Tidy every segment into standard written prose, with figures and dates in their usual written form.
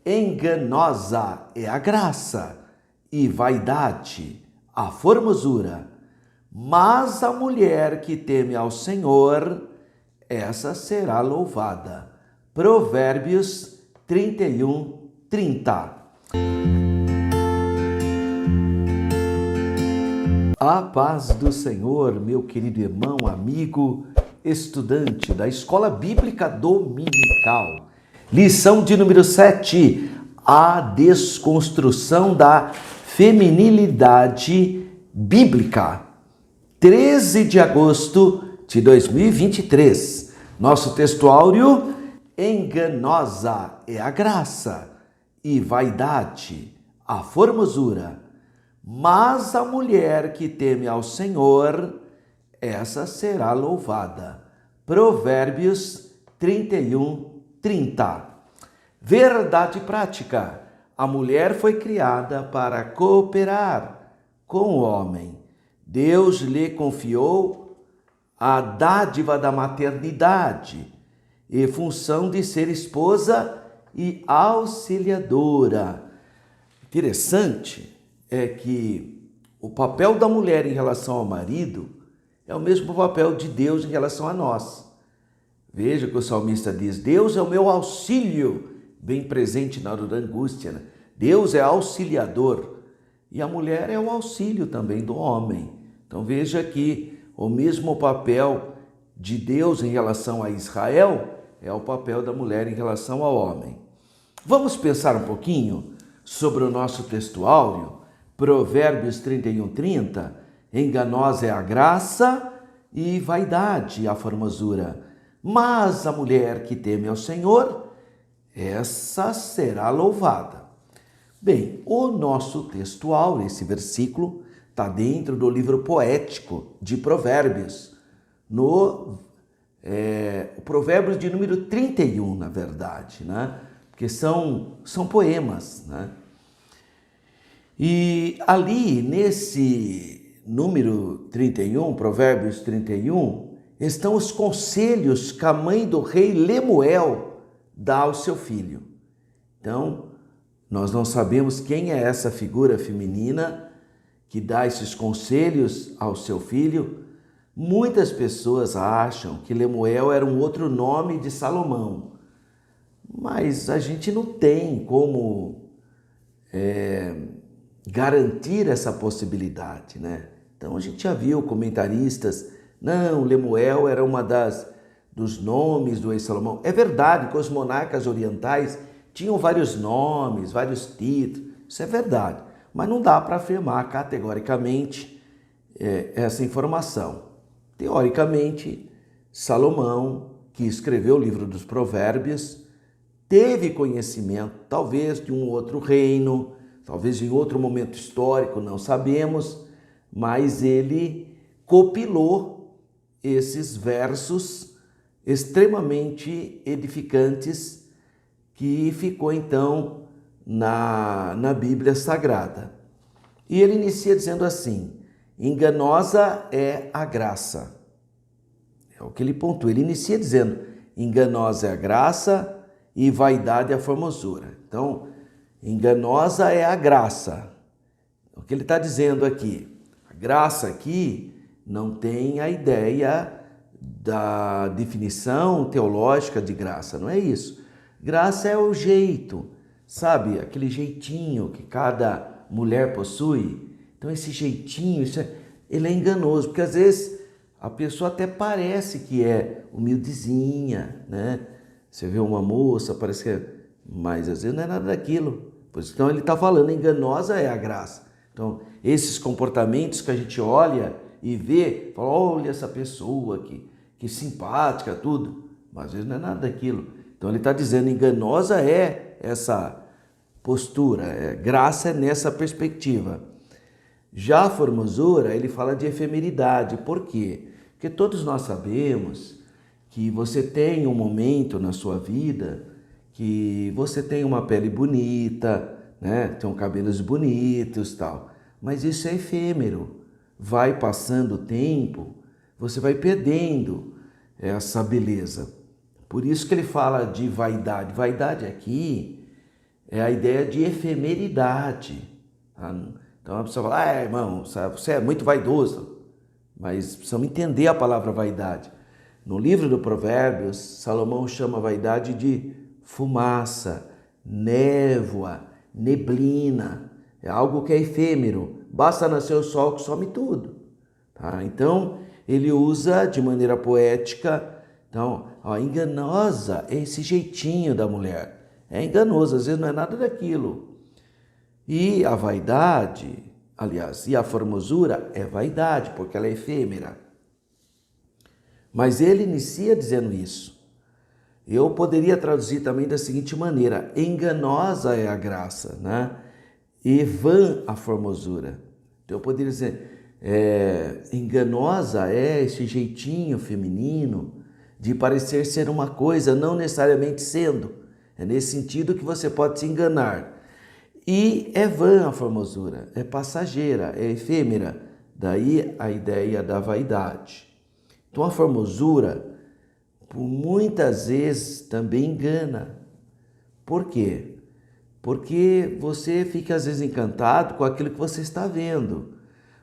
Enganosa é a graça, e vaidade a formosura. Mas a mulher que teme ao Senhor, essa será louvada. Provérbios 31, 30. A paz do Senhor, meu querido irmão, amigo, estudante da Escola Bíblica Dominical. Lição de número 7, a desconstrução da feminilidade bíblica. 13 de agosto de 2023. Nosso texto áureo: enganosa é a graça, e vaidade a formosura. Mas a mulher que teme ao Senhor, essa será louvada. Provérbios 31, 30. Verdade prática. A mulher foi criada para cooperar com o homem. Deus lhe confiou a dádiva da maternidade e função de ser esposa e auxiliadora. Interessante é que o papel da mulher em relação ao marido é o mesmo papel de Deus em relação a nós. Veja que o salmista diz: Deus é o meu auxílio, bem presente na hora da angústia, né? Deus é auxiliador e a mulher é o auxílio também do homem. Então veja que o mesmo papel de Deus em relação a Israel é o papel da mulher em relação ao homem. Vamos pensar um pouquinho sobre o nosso texto áureo, Provérbios 31, 30. Enganosa é a graça e vaidade a formosura. Mas a mulher que teme ao Senhor, essa será louvada. Bem, o nosso texto áureo, esse versículo, está dentro do livro poético de Provérbios, no Provérbios de número 31, na verdade, né? Porque são poemas, né? E ali, nesse número 31, Provérbios 31, estão os conselhos que a mãe do rei Lemuel dá ao seu filho. Então, nós não sabemos quem é essa figura feminina que dá esses conselhos ao seu filho. Muitas pessoas acham que Lemuel era um outro nome de Salomão, mas a gente não tem como garantir essa possibilidade, né? Então a gente já viu comentaristas: não, Lemuel era dos nomes do rei Salomão. É verdade que os monarcas orientais tinham vários nomes, vários títulos, isso é verdade, mas não dá para afirmar categoricamente essa informação. Teoricamente, Salomão, que escreveu o livro dos Provérbios, teve conhecimento talvez de um outro reino, talvez em outro momento histórico, não sabemos, mas ele compilou esses versos extremamente edificantes que ficou então na Bíblia Sagrada. E ele inicia dizendo assim: enganosa é a graça. É o que ele pontua. Ele inicia dizendo: enganosa é a graça e vaidade é a formosura. Então, enganosa é a graça. O que ele está dizendo aqui? A graça aqui não tem a ideia da definição teológica de graça, não é isso. Graça é o jeito, sabe? Aquele jeitinho que cada mulher possui. Então esse jeitinho, ele é enganoso, porque às vezes a pessoa até parece que é humildezinha, né? Você vê uma moça, parece que mas às vezes não é nada daquilo. Pois então ele está falando, enganosa é a graça. Então esses comportamentos que a gente olha e vê, fala: olha essa pessoa que simpática, tudo, mas às vezes não é nada daquilo. Então ele está dizendo, enganosa é essa postura, graça é nessa perspectiva. Já a formosura, ele fala de efemeridade. Por quê? Porque todos nós sabemos que você tem um momento na sua vida que você tem uma pele bonita, né? Tem cabelos bonitos e tal, mas isso é efêmero. Vai passando o tempo, você vai perdendo essa beleza. Por isso que ele fala de vaidade. Vaidade aqui é a ideia de efemeridade. Tá? Então a pessoa fala, irmão, você é muito vaidoso. Mas precisamos entender a palavra vaidade. No livro do Provérbios, Salomão chama a vaidade de fumaça, névoa, neblina. É algo que é efêmero. Basta nascer o sol que some tudo. Tá? Então, ele usa de maneira poética. Então, enganosa é esse jeitinho da mulher. É enganoso, às vezes não é nada daquilo. E a vaidade, aliás, e a formosura é vaidade, porque ela é efêmera. Mas ele inicia dizendo isso. Eu poderia traduzir também da seguinte maneira: enganosa é a graça, né? E vã a formosura. Então eu poderia dizer, enganosa é esse jeitinho feminino de parecer ser uma coisa, não necessariamente sendo. É nesse sentido que você pode se enganar. E é vã a formosura, é passageira, é efêmera. Daí a ideia da vaidade. Então a formosura, por muitas vezes, também engana. Por quê? Porque você fica às vezes encantado com aquilo que você está vendo.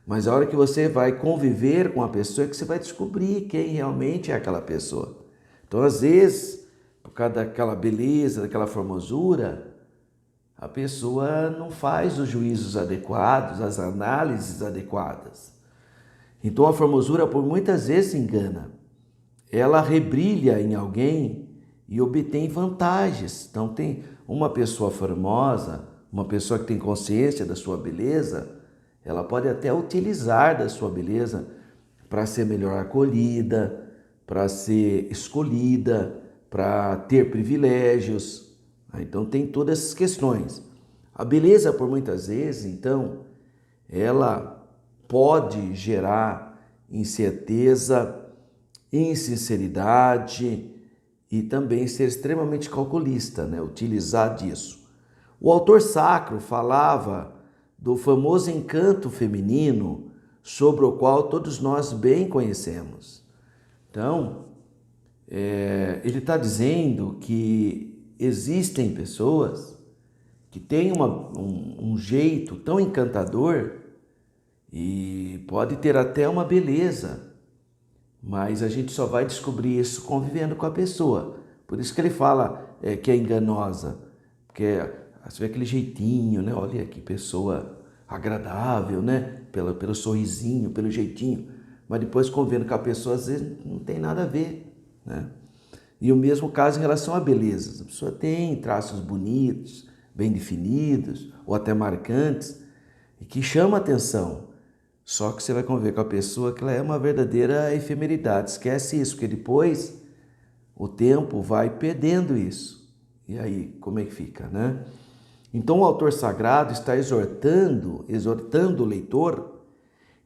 Mas a hora que você vai conviver com a pessoa é que você vai descobrir quem realmente é aquela pessoa. Então às vezes, por causa daquela beleza, daquela formosura, a pessoa não faz os juízos adequados, as análises adequadas. Então a formosura por muitas vezes engana. Ela rebrilha em alguém e obtém vantagens. Então tem uma pessoa formosa, uma pessoa que tem consciência da sua beleza, ela pode até utilizar da sua beleza para ser melhor acolhida, para ser escolhida, para ter privilégios. Então tem todas essas questões. A beleza, por muitas vezes, então, ela pode gerar incerteza, insinceridade e também ser extremamente calculista, né? Utilizar disso. O autor sacro falava do famoso encanto feminino sobre o qual todos nós bem conhecemos. Então, ele está dizendo que existem pessoas que têm um jeito tão encantador e pode ter até uma beleza, mas a gente só vai descobrir isso convivendo com a pessoa. Por isso que ele fala que é enganosa, porque você vê aquele jeitinho, né? Olha que pessoa agradável, né? Pelo sorrisinho, pelo jeitinho, mas depois convivendo com a pessoa, às vezes não tem nada a ver, né? E o mesmo caso em relação à beleza. A pessoa tem traços bonitos, bem definidos, ou até marcantes, e que chama a atenção. Só que você vai conviver com a pessoa que ela é uma verdadeira efemeridade. Esquece isso, porque depois o tempo vai perdendo isso. E aí, como é que fica, né? Então o autor sagrado está exortando o leitor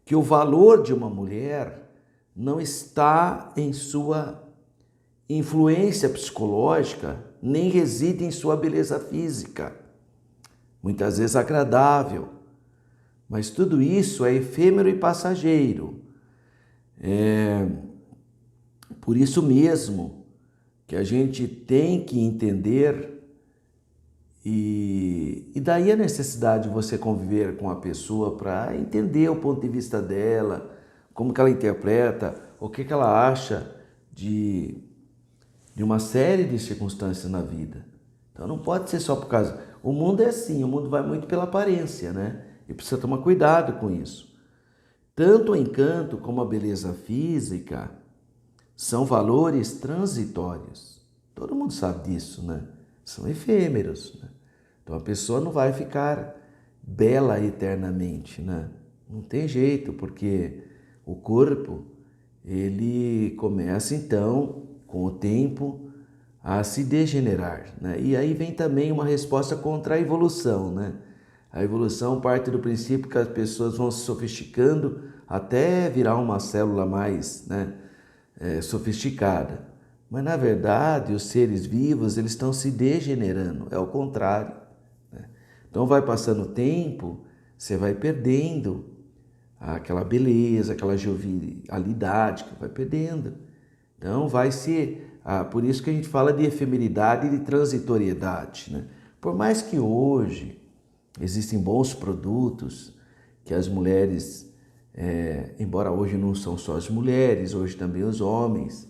que o valor de uma mulher não está em sua influência psicológica, nem reside em sua beleza física, muitas vezes agradável, mas tudo isso é efêmero e passageiro. Por isso mesmo que a gente tem que entender, e daí a necessidade de você conviver com a pessoa para entender o ponto de vista dela, como que ela interpreta, o que ela acha de uma série de circunstâncias na vida. Então não pode ser só por causa... O mundo é assim, o mundo vai muito pela aparência, né? E precisa tomar cuidado com isso. Tanto o encanto como a beleza física são valores transitórios. Todo mundo sabe disso, né? São efêmeros, né? Então a pessoa não vai ficar bela eternamente, né? Não tem jeito, porque o corpo, ele começa então, com o tempo, a se degenerar, né? E aí vem também uma resposta contra a evolução, né? A evolução parte do princípio que as pessoas vão se sofisticando até virar uma célula mais, né, sofisticada. Mas, na verdade, os seres vivos eles estão se degenerando, é o contrário, né? Então, vai passando o tempo, você vai perdendo aquela beleza, aquela jovialidade que vai perdendo. Então, vai ser... por isso que a gente fala de efemeridade e de transitoriedade, né? Por mais que hoje existem bons produtos que as mulheres, embora hoje não são só as mulheres, hoje também os homens,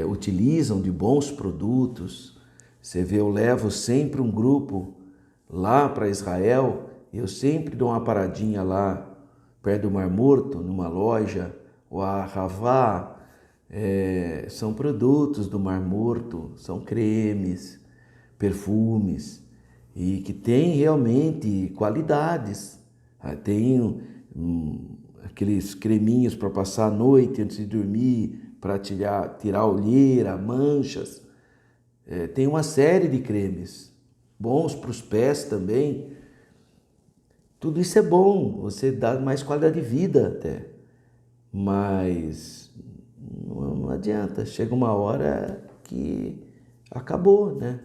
utilizam de bons produtos. Você vê, eu levo sempre um grupo lá para Israel, eu sempre dou uma paradinha lá perto do Mar Morto, numa loja, o Ahavá, são produtos do Mar Morto, são cremes, perfumes, e que tem realmente qualidades. Tem aqueles creminhos para passar a noite antes de dormir, para tirar olheira, manchas. Tem uma série de cremes, bons para os pés também. Tudo isso é bom, você dá mais qualidade de vida até. Mas não adianta, chega uma hora que acabou, né?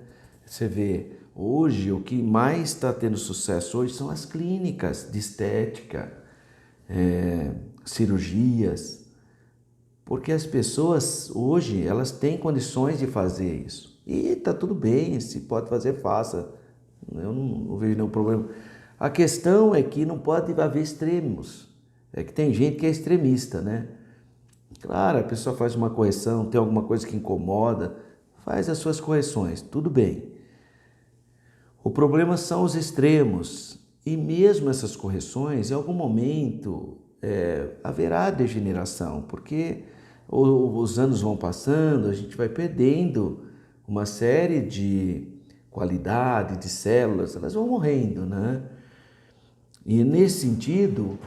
Você vê, hoje o que mais está tendo sucesso hoje são as clínicas de estética, cirurgias, porque as pessoas hoje elas têm condições de fazer isso. E está tudo bem, se pode fazer, faça. Eu não vejo nenhum problema. A questão é que não pode haver extremos. É que tem gente que é extremista, né? Claro, a pessoa faz uma correção, tem alguma coisa que incomoda, faz as suas correções, tudo bem. O problema são os extremos. E mesmo essas correções, em algum momento, haverá degeneração, porque os anos vão passando, a gente vai perdendo uma série de qualidade, de células, elas vão morrendo, né? E nesse sentido,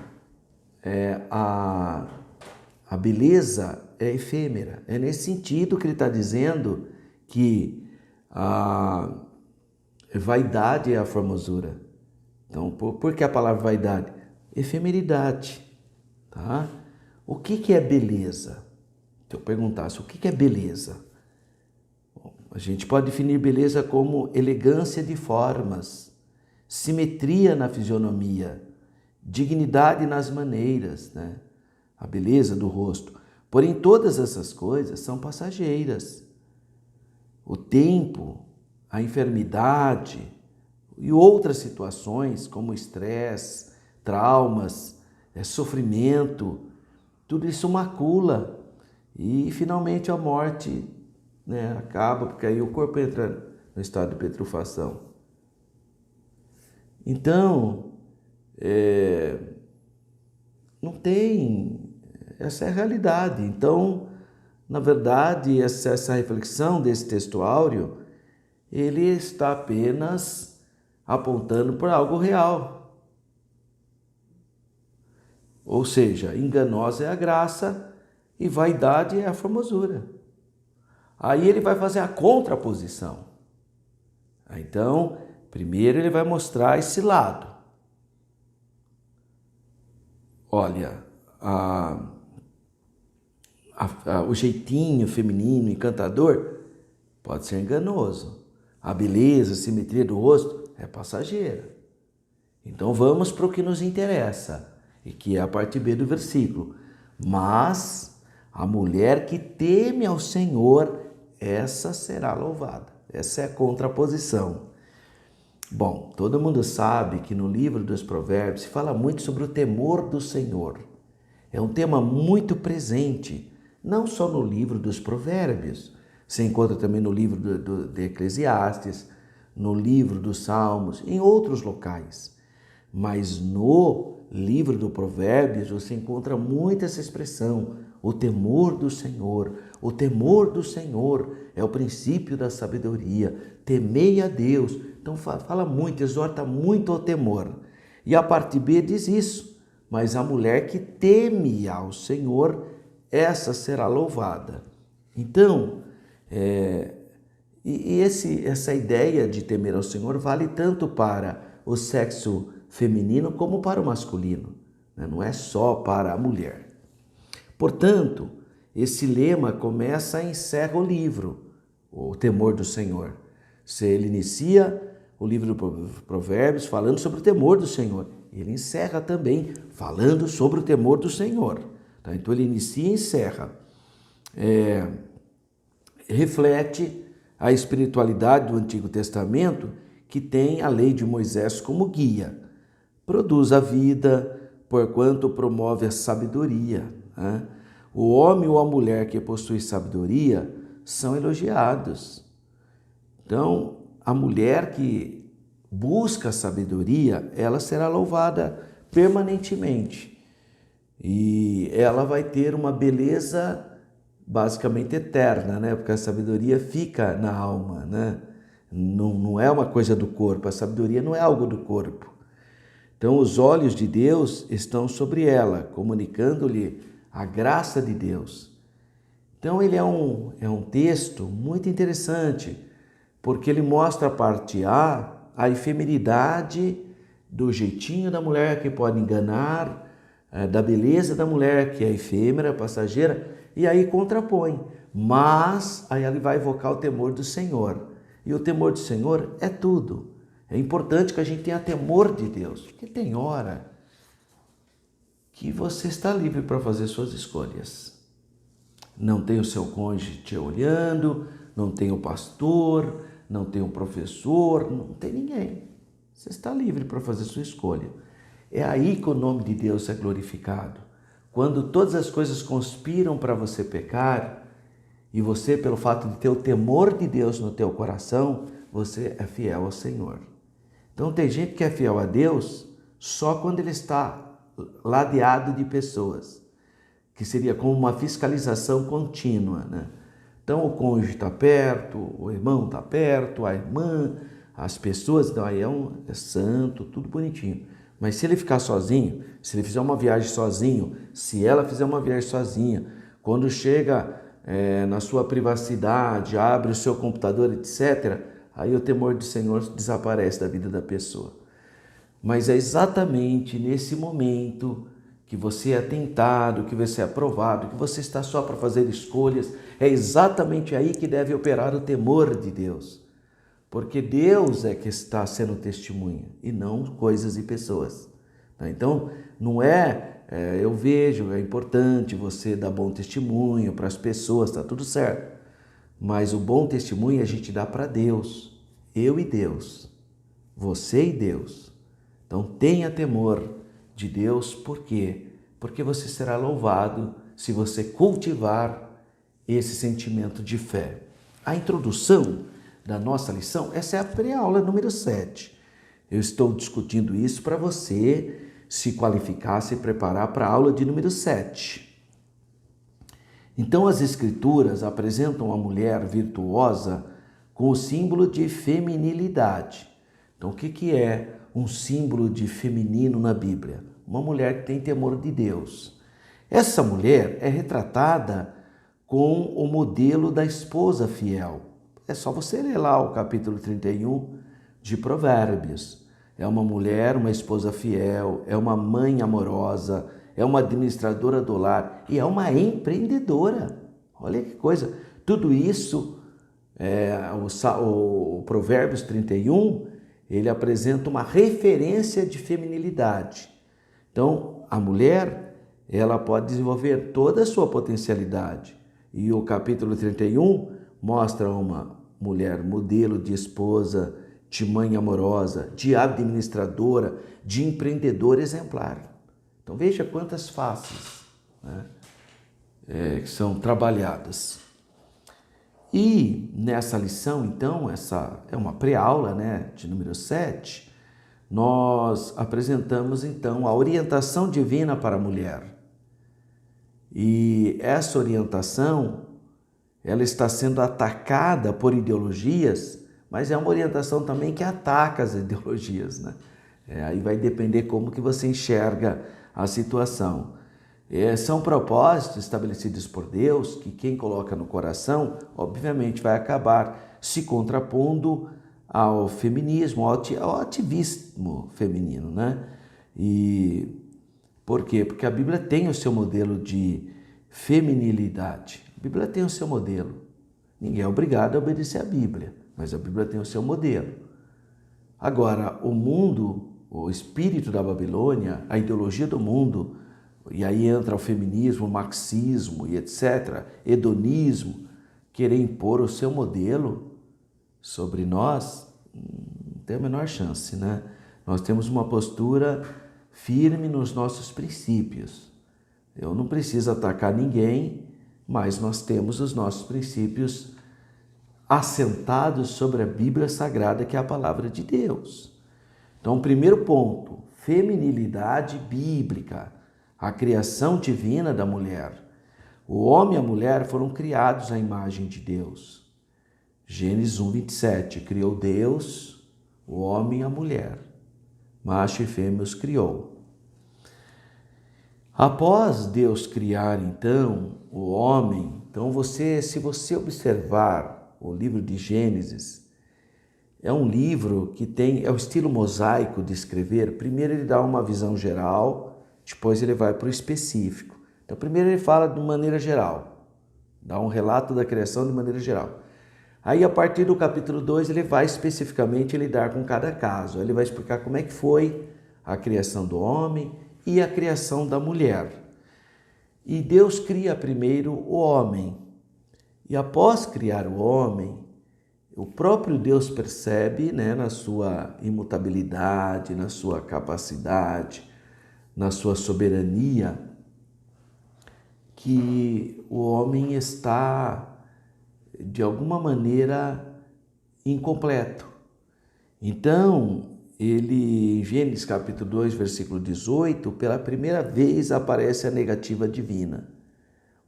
a beleza é efêmera. É nesse sentido que ele está dizendo que a vaidade é a formosura. Então, por que a palavra vaidade? Efemeridade, tá? O que é beleza? Se eu perguntasse, o que é beleza? Bom, a gente pode definir beleza como elegância de formas, simetria na fisionomia, dignidade nas maneiras, né? A beleza do rosto. Porém, todas essas coisas são passageiras. O tempo, a enfermidade e outras situações como estresse, traumas, sofrimento, tudo isso macula e finalmente a morte, né, acaba, porque aí o corpo entra no estado de putrefação. Então, não tem, essa é a realidade. Então, na verdade, essa reflexão desse texto áureo, ele está apenas apontando para algo real. Ou seja, enganosa é a graça e vaidade é a formosura. Aí ele vai fazer a contraposição. Então, primeiro ele vai mostrar esse lado. Olha, o jeitinho feminino, encantador, pode ser enganoso. A beleza, a simetria do rosto é passageira. Então vamos para o que nos interessa, e que é a parte B do versículo. Mas a mulher que teme ao Senhor, essa será louvada. Essa é a contraposição. Bom, todo mundo sabe que no livro dos Provérbios se fala muito sobre o temor do Senhor. É um tema muito presente, não só no livro dos Provérbios, se encontra também no livro de Eclesiastes, no livro dos Salmos, em outros locais. Mas no livro do Provérbios você encontra muito essa expressão, o temor do Senhor. O temor do Senhor é o princípio da sabedoria. Temei a Deus. Então fala muito, exorta muito ao temor. E a parte B diz isso. Mas a mulher que teme ao Senhor, essa será louvada. Então, essa ideia de temer ao Senhor vale tanto para o sexo feminino como para o masculino, né? Não é só para a mulher. Portanto, esse lema começa e encerra o livro, o temor do Senhor. Ele inicia o livro do Provérbios falando sobre o temor do Senhor. Ele encerra também falando sobre o temor do Senhor. Tá? Então ele inicia e encerra. Reflete a espiritualidade do Antigo Testamento, que tem a lei de Moisés como guia. Produz a vida, porquanto promove a sabedoria, né? O homem ou a mulher que possui sabedoria são elogiados. Então, a mulher que busca a sabedoria, ela será louvada permanentemente. E ela vai ter uma beleza basicamente eterna, né? Porque a sabedoria fica na alma, né? Não é uma coisa do corpo, a sabedoria não é algo do corpo. Então, os olhos de Deus estão sobre ela, comunicando-lhe a graça de Deus. Então, ele é um texto muito interessante, porque ele mostra a parte a efemeridade do jeitinho da mulher que pode enganar, da beleza da mulher que é efêmera, passageira, e aí contrapõe. Mas aí ele vai evocar o temor do Senhor. E o temor do Senhor é tudo. É importante que a gente tenha temor de Deus, porque tem hora que você está livre para fazer suas escolhas. Não tem o seu cônjuge te olhando, não tem o pastor, não tem o professor, não tem ninguém. Você está livre para fazer sua escolha. É aí que o nome de Deus é glorificado. Quando todas as coisas conspiram para você pecar, e você, pelo fato de ter o temor de Deus no teu coração, você é fiel ao Senhor. Então tem gente que é fiel a Deus só quando ele está ladeado de pessoas, que seria como uma fiscalização contínua, né? Então o cônjuge está perto, o irmão está perto, a irmã, as pessoas, então aí é santo, tudo bonitinho. Mas se ele ficar sozinho, se ele fizer uma viagem sozinho, se ela fizer uma viagem sozinha, quando chega na sua privacidade, abre o seu computador, etc., aí o temor do Senhor desaparece da vida da pessoa. Mas é exatamente nesse momento que você é tentado, que você é aprovado, que você está só para fazer escolhas, é exatamente aí que deve operar o temor de Deus. Porque Deus é que está sendo testemunha e não coisas e pessoas. Então, não eu vejo, é importante você dar bom testemunho para as pessoas, está tudo certo. Mas o bom testemunho a gente dá para Deus, eu e Deus, você e Deus. Então, tenha temor de Deus, por quê? Porque você será louvado se você cultivar esse sentimento de fé. A introdução da nossa lição, essa é a pré-aula número 7. Eu estou discutindo isso para você se qualificar, se preparar para a aula de número 7. Então, as Escrituras apresentam a mulher virtuosa com o símbolo de feminilidade. Então, o que é um símbolo de feminino na Bíblia? Uma mulher que tem temor de Deus. Essa mulher é retratada com o modelo da esposa fiel. É só você ler lá o capítulo 31 de Provérbios. É uma mulher, uma esposa fiel, é uma mãe amorosa, é uma administradora do lar e é uma empreendedora. Olha que coisa. Tudo isso, o Provérbios 31, ele apresenta uma referência de feminilidade. Então, a mulher, ela pode desenvolver toda a sua potencialidade. E o capítulo 31 mostra uma mulher modelo de esposa, de mãe amorosa, de administradora, de empreendedora exemplar. Então veja quantas faces, né, que são trabalhadas. E nessa lição, então, essa é uma pré-aula, né, de número 7, nós apresentamos então a orientação divina para a mulher. E essa orientação, ela está sendo atacada por ideologias, mas é uma orientação também que ataca as ideologias, né? Aí vai depender como que você enxerga a situação. São propósitos estabelecidos por Deus que quem coloca no coração, obviamente, vai acabar se contrapondo ao feminismo, ao ativismo feminino, né? E por quê? Porque a Bíblia tem o seu modelo de feminilidade. A Bíblia tem o seu modelo. Ninguém é obrigado a obedecer à Bíblia, mas a Bíblia tem o seu modelo. Agora, o mundo, o espírito da Babilônia, a ideologia do mundo, e aí entra o feminismo, o marxismo e etc., hedonismo, querer impor o seu modelo sobre nós, não tem a menor chance, né? Nós temos uma postura firme nos nossos princípios. Eu não preciso atacar ninguém, mas nós temos os nossos princípios assentados sobre a Bíblia Sagrada, que é a palavra de Deus. Então, primeiro ponto, feminilidade bíblica, a criação divina da mulher. O homem e a mulher foram criados à imagem de Deus. Gênesis 1:27, criou Deus, o homem e a mulher, macho e fêmea os criou. Após Deus criar, então, o homem, então se você observar o livro de Gênesis, é um livro que é o estilo mosaico de escrever. Primeiro ele dá uma visão geral, depois ele vai para o específico. Então primeiro ele fala de maneira geral, dá um relato da criação de maneira geral. Aí a partir do capítulo 2 ele vai especificamente lidar com cada caso. Ele vai explicar como é que foi a criação do homem e a criação da mulher. E Deus cria primeiro o homem. E após criar o homem, o próprio Deus percebe, né, na sua imutabilidade, na sua capacidade, na sua soberania, que o homem está, de alguma maneira, incompleto. Então, em Gênesis capítulo 2, versículo 18, pela primeira vez aparece a negativa divina.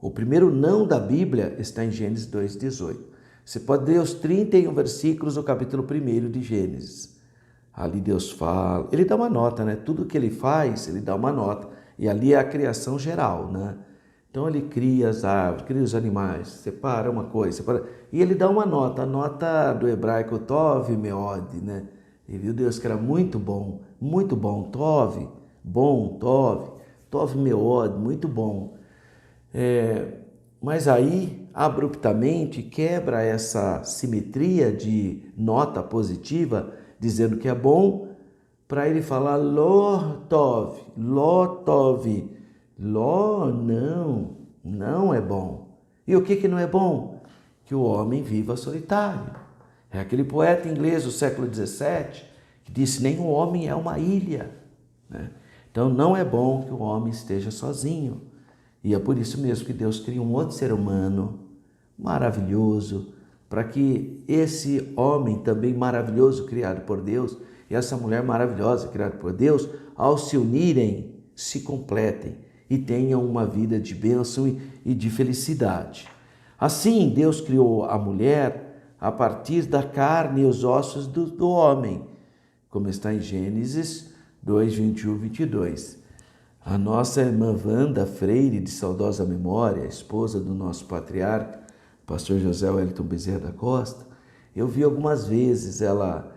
O primeiro não da Bíblia está em Gênesis 2:18. Você pode ler os 31 versículos do capítulo 1 de Gênesis. Ali Deus fala, ele dá uma nota, né? Tudo que ele faz, ele dá uma nota. E ali é a criação geral, né? Então ele cria as árvores, cria os animais, separa uma coisa, separa... E ele dá uma nota, a nota do hebraico Tov Meod, né? E viu Deus que era muito bom, Tov, bom, Tov Meod, muito bom. Mas aí, abruptamente, quebra essa simetria de nota positiva, dizendo que é bom, para ele falar Lo Tov, Ló não é bom. E o que não é bom? Que o homem viva solitário. É aquele poeta inglês do século XVII que disse, nenhum homem é uma ilha, né? Então não é bom que o homem esteja sozinho. E é por isso mesmo que Deus cria um outro ser humano maravilhoso, para que esse homem também maravilhoso criado por Deus e essa mulher maravilhosa criada por Deus, ao se unirem, se completem e tenham uma vida de bênção e de felicidade. Assim, Deus criou a mulher a partir da carne e os ossos do homem, como está em Gênesis 2, 21, 22. A nossa irmã Wanda Freire, de saudosa memória, esposa do nosso patriarca, pastor José Wellington Bezerra da Costa, eu vi algumas vezes ela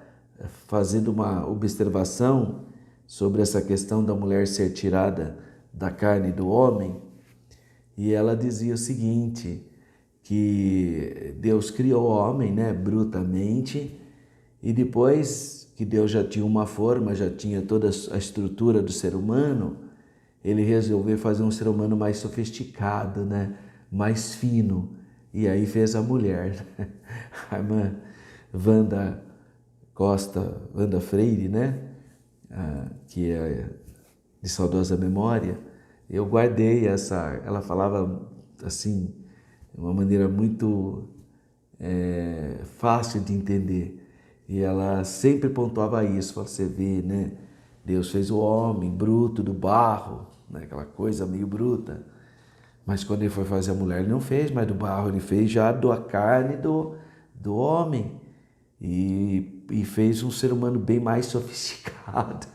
fazendo uma observação sobre essa questão da mulher ser tirada da carne do homem, e ela dizia o seguinte, que Deus criou o homem, né, brutamente, e depois que Deus já tinha uma forma, já tinha toda a estrutura do ser humano, ele resolveu fazer um ser humano mais sofisticado, né, mais fino, e aí fez a mulher. A irmã Wanda Freire, né, que é de saudosa memória, eu guardei ela falava assim, de uma maneira muito fácil de entender, e ela sempre pontuava isso, você vê, né, Deus fez o homem bruto do barro, né, aquela coisa meio bruta, mas quando ele foi fazer a mulher, ele não fez mais do barro, ele fez já da carne do homem, e fez um ser humano bem mais sofisticado,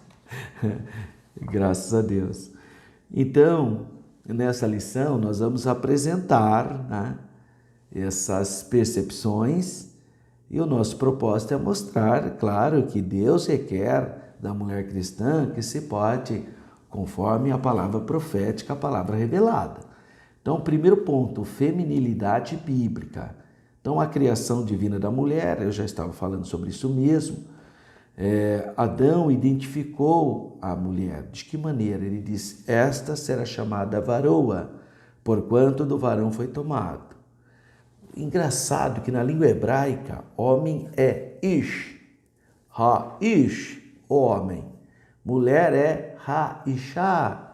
graças a Deus. Então, nessa lição, nós vamos apresentar, né, essas percepções, e o nosso propósito é mostrar, claro, que Deus requer da mulher cristã que se porte conforme a palavra profética, a palavra revelada. Então, primeiro ponto, feminilidade bíblica. Então, a criação divina da mulher, eu já estava falando sobre isso mesmo. Adão identificou a mulher. De que maneira? Ele diz, esta será chamada varoa, porquanto do varão foi tomado. Engraçado que na língua hebraica, homem é ish, Ha-ish, o homem. Mulher é ha-isha,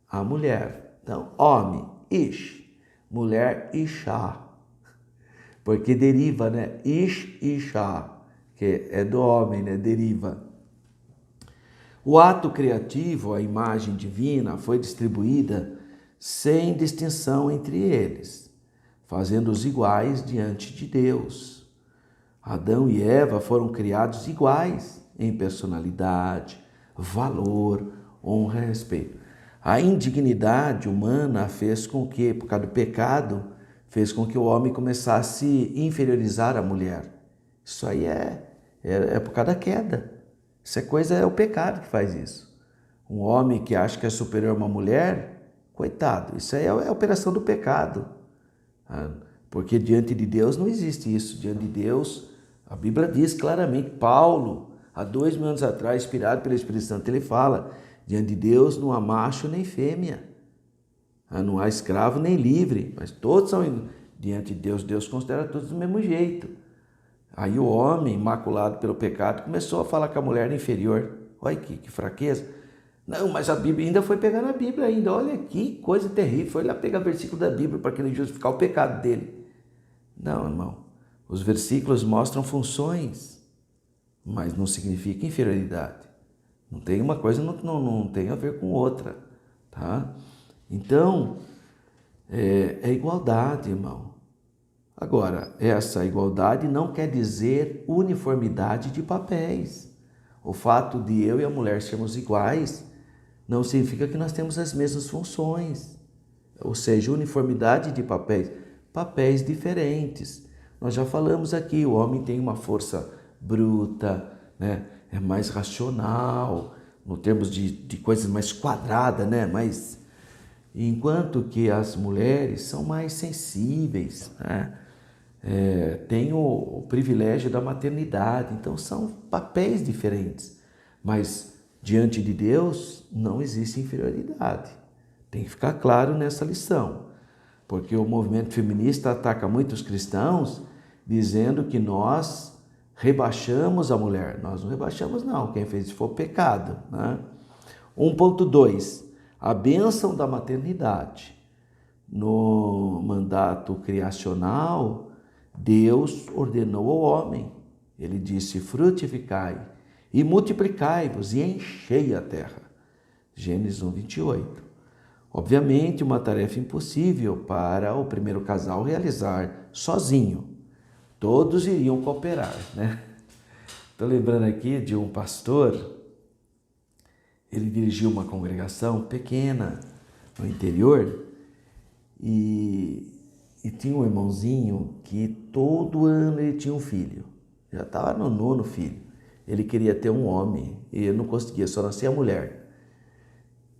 a mulher. Então, homem, ish. Mulher, isha. Porque deriva, né? Ish, isha, que é do homem, né? Deriva. O ato criativo, a imagem divina, foi distribuída sem distinção entre eles, fazendo-os iguais diante de Deus. Adão e Eva foram criados iguais em personalidade, valor, honra e respeito. A indignidade humana fez com que, por causa do pecado, fez com que o homem começasse a inferiorizar a mulher. Isso aí é por causa da queda. É o pecado que faz isso. Um homem que acha que é superior a uma mulher, coitado, isso aí é a operação do pecado. Porque diante de Deus não existe isso. Diante de Deus, a Bíblia diz claramente, Paulo, há 2000 anos atrás, inspirado pelo Espírito Santo, ele fala, diante de Deus não há macho nem fêmea, não há escravo nem livre, mas todos são diante de Deus. Deus considera todos do mesmo jeito. Aí o homem, maculado pelo pecado, começou a falar com a mulher inferior. Olha que fraqueza. Não, mas a Bíblia ainda foi pegar na Bíblia ainda. Olha que coisa terrível. Foi lá pegar versículo da Bíblia para querer justificar o pecado dele. Não, irmão. Os versículos mostram funções, mas não significa inferioridade. Não tem uma coisa, não tem a ver com outra. Tá? Então, é igualdade, irmão. Agora, essa igualdade não quer dizer uniformidade de papéis. O fato de eu e a mulher sermos iguais não significa que nós temos as mesmas funções. Ou seja, uniformidade de papéis, papéis diferentes. Nós já falamos aqui, o homem tem uma força bruta, né? É mais racional, no termos de coisas mais quadradas, né? Enquanto que as mulheres são mais sensíveis, né? Tem o privilégio da maternidade, então são papéis diferentes, mas diante de Deus não existe inferioridade. Tem que ficar claro nessa lição, porque o movimento feminista ataca muitos cristãos dizendo que nós rebaixamos a mulher. Nós não rebaixamos não, quem fez isso foi o pecado, né? 1.2, a bênção da maternidade. No mandato criacional, Deus ordenou ao homem, ele disse, frutificai e multiplicai-vos e enchei a terra. Gênesis 1:28. Obviamente, uma tarefa impossível para o primeiro casal realizar sozinho. Todos iriam cooperar, né? Estou lembrando aqui de um pastor, ele dirigiu uma congregação pequena no interior e tinha um irmãozinho que todo ano ele tinha um filho. Já estava no 9º filho. Ele queria ter um homem e ele não conseguia, só nascia mulher.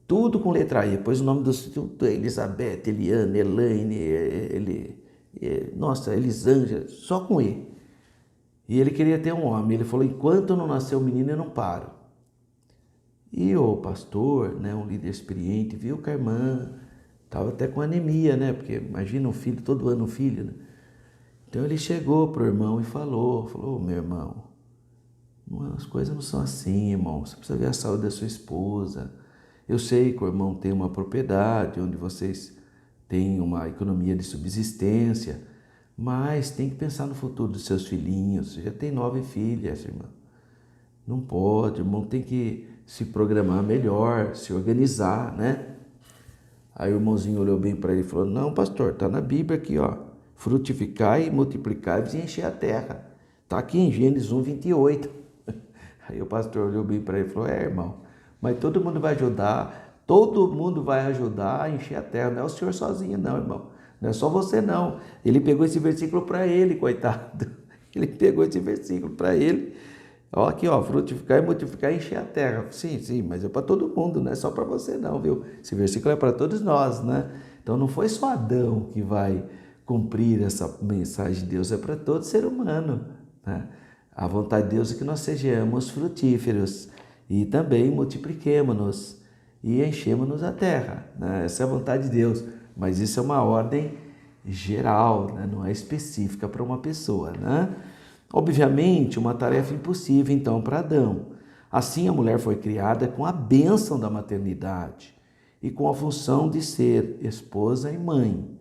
Tudo com letra E. Depois o nome dos filhos, Elizabeth, Eliane, Elaine, Elisângela, só com E. E ele queria ter um homem. Ele falou, enquanto não nascer o menino, eu não paro. E o pastor, né, um líder experiente, viu que a irmã estava até com anemia, né? Porque imagina um filho, todo ano um filho, né? Então ele chegou para o irmão e falou, meu irmão, as coisas não são assim, irmão. Você precisa ver a saúde da sua esposa. Eu sei que o irmão tem uma propriedade onde vocês têm uma economia de subsistência, mas tem que pensar no futuro dos seus filhinhos. Você já tem 9 filhas, irmã. Não pode, irmão, tem que se programar melhor, se organizar, né? Aí o irmãozinho olhou bem para ele e falou, não, pastor, está na Bíblia aqui, ó. Frutificai, multiplicai e encher a terra. Está aqui em Gênesis 1:28. Aí o pastor olhou bem para ele e falou, irmão, mas todo mundo vai ajudar a encher a terra. Não é o senhor sozinho não, irmão. Não é só você não. Ele pegou esse versículo para ele, coitado. Ele pegou esse versículo para ele. Ó, aqui, ó, frutificar e multiplicar e encher a terra. Sim, mas é para todo mundo, não é só para você não, viu? Esse versículo é para todos nós, né? Então não foi só Adão que vai cumprir essa mensagem de Deus, é para todo ser humano, né? A vontade de Deus é que nós sejamos frutíferos e também multipliquemo-nos e enchemos-nos a terra, né? Essa é a vontade de Deus, mas isso é uma ordem geral, né? Não é específica para uma pessoa, né? Obviamente, uma tarefa impossível então para Adão. Assim, a mulher foi criada com a bênção da maternidade e com a função de ser esposa e mãe.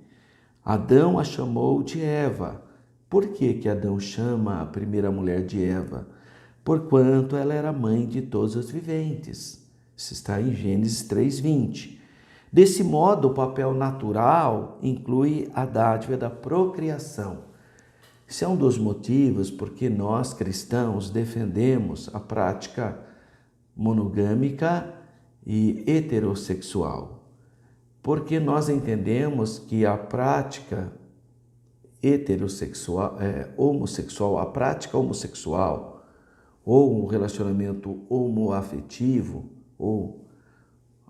Adão a chamou de Eva. Por que Adão chama a primeira mulher de Eva? Porquanto ela era mãe de todos os viventes. Isso está em Gênesis 3:20. Desse modo, o papel natural inclui a dádiva da procriação. Esse é um dos motivos porque nós, cristãos, defendemos a prática monogâmica e heterossexual. Porque nós entendemos que a prática homossexual, a prática homossexual, ou o relacionamento homoafetivo, ou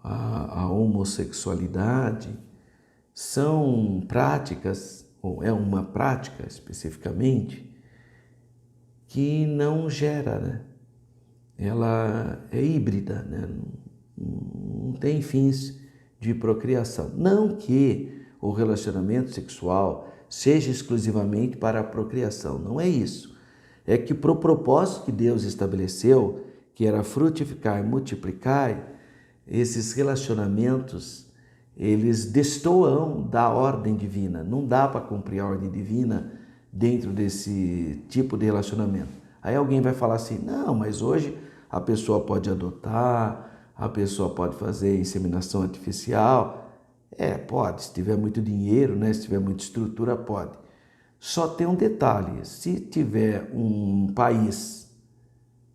a homossexualidade, são práticas, ou é uma prática especificamente, que não gera, né? Ela é híbrida, né? Não tem fins de procriação. Não que o relacionamento sexual seja exclusivamente para a procriação, não é isso. É que para o propósito que Deus estabeleceu, que era frutificar e multiplicar, esses relacionamentos, eles destoam da ordem divina. Não dá para cumprir a ordem divina dentro desse tipo de relacionamento. Aí alguém vai falar assim, não, mas hoje a pessoa pode adotar, a pessoa pode fazer inseminação artificial. Pode, se tiver muito dinheiro, né? Se tiver muita estrutura, pode. Só tem um detalhe, se tiver um país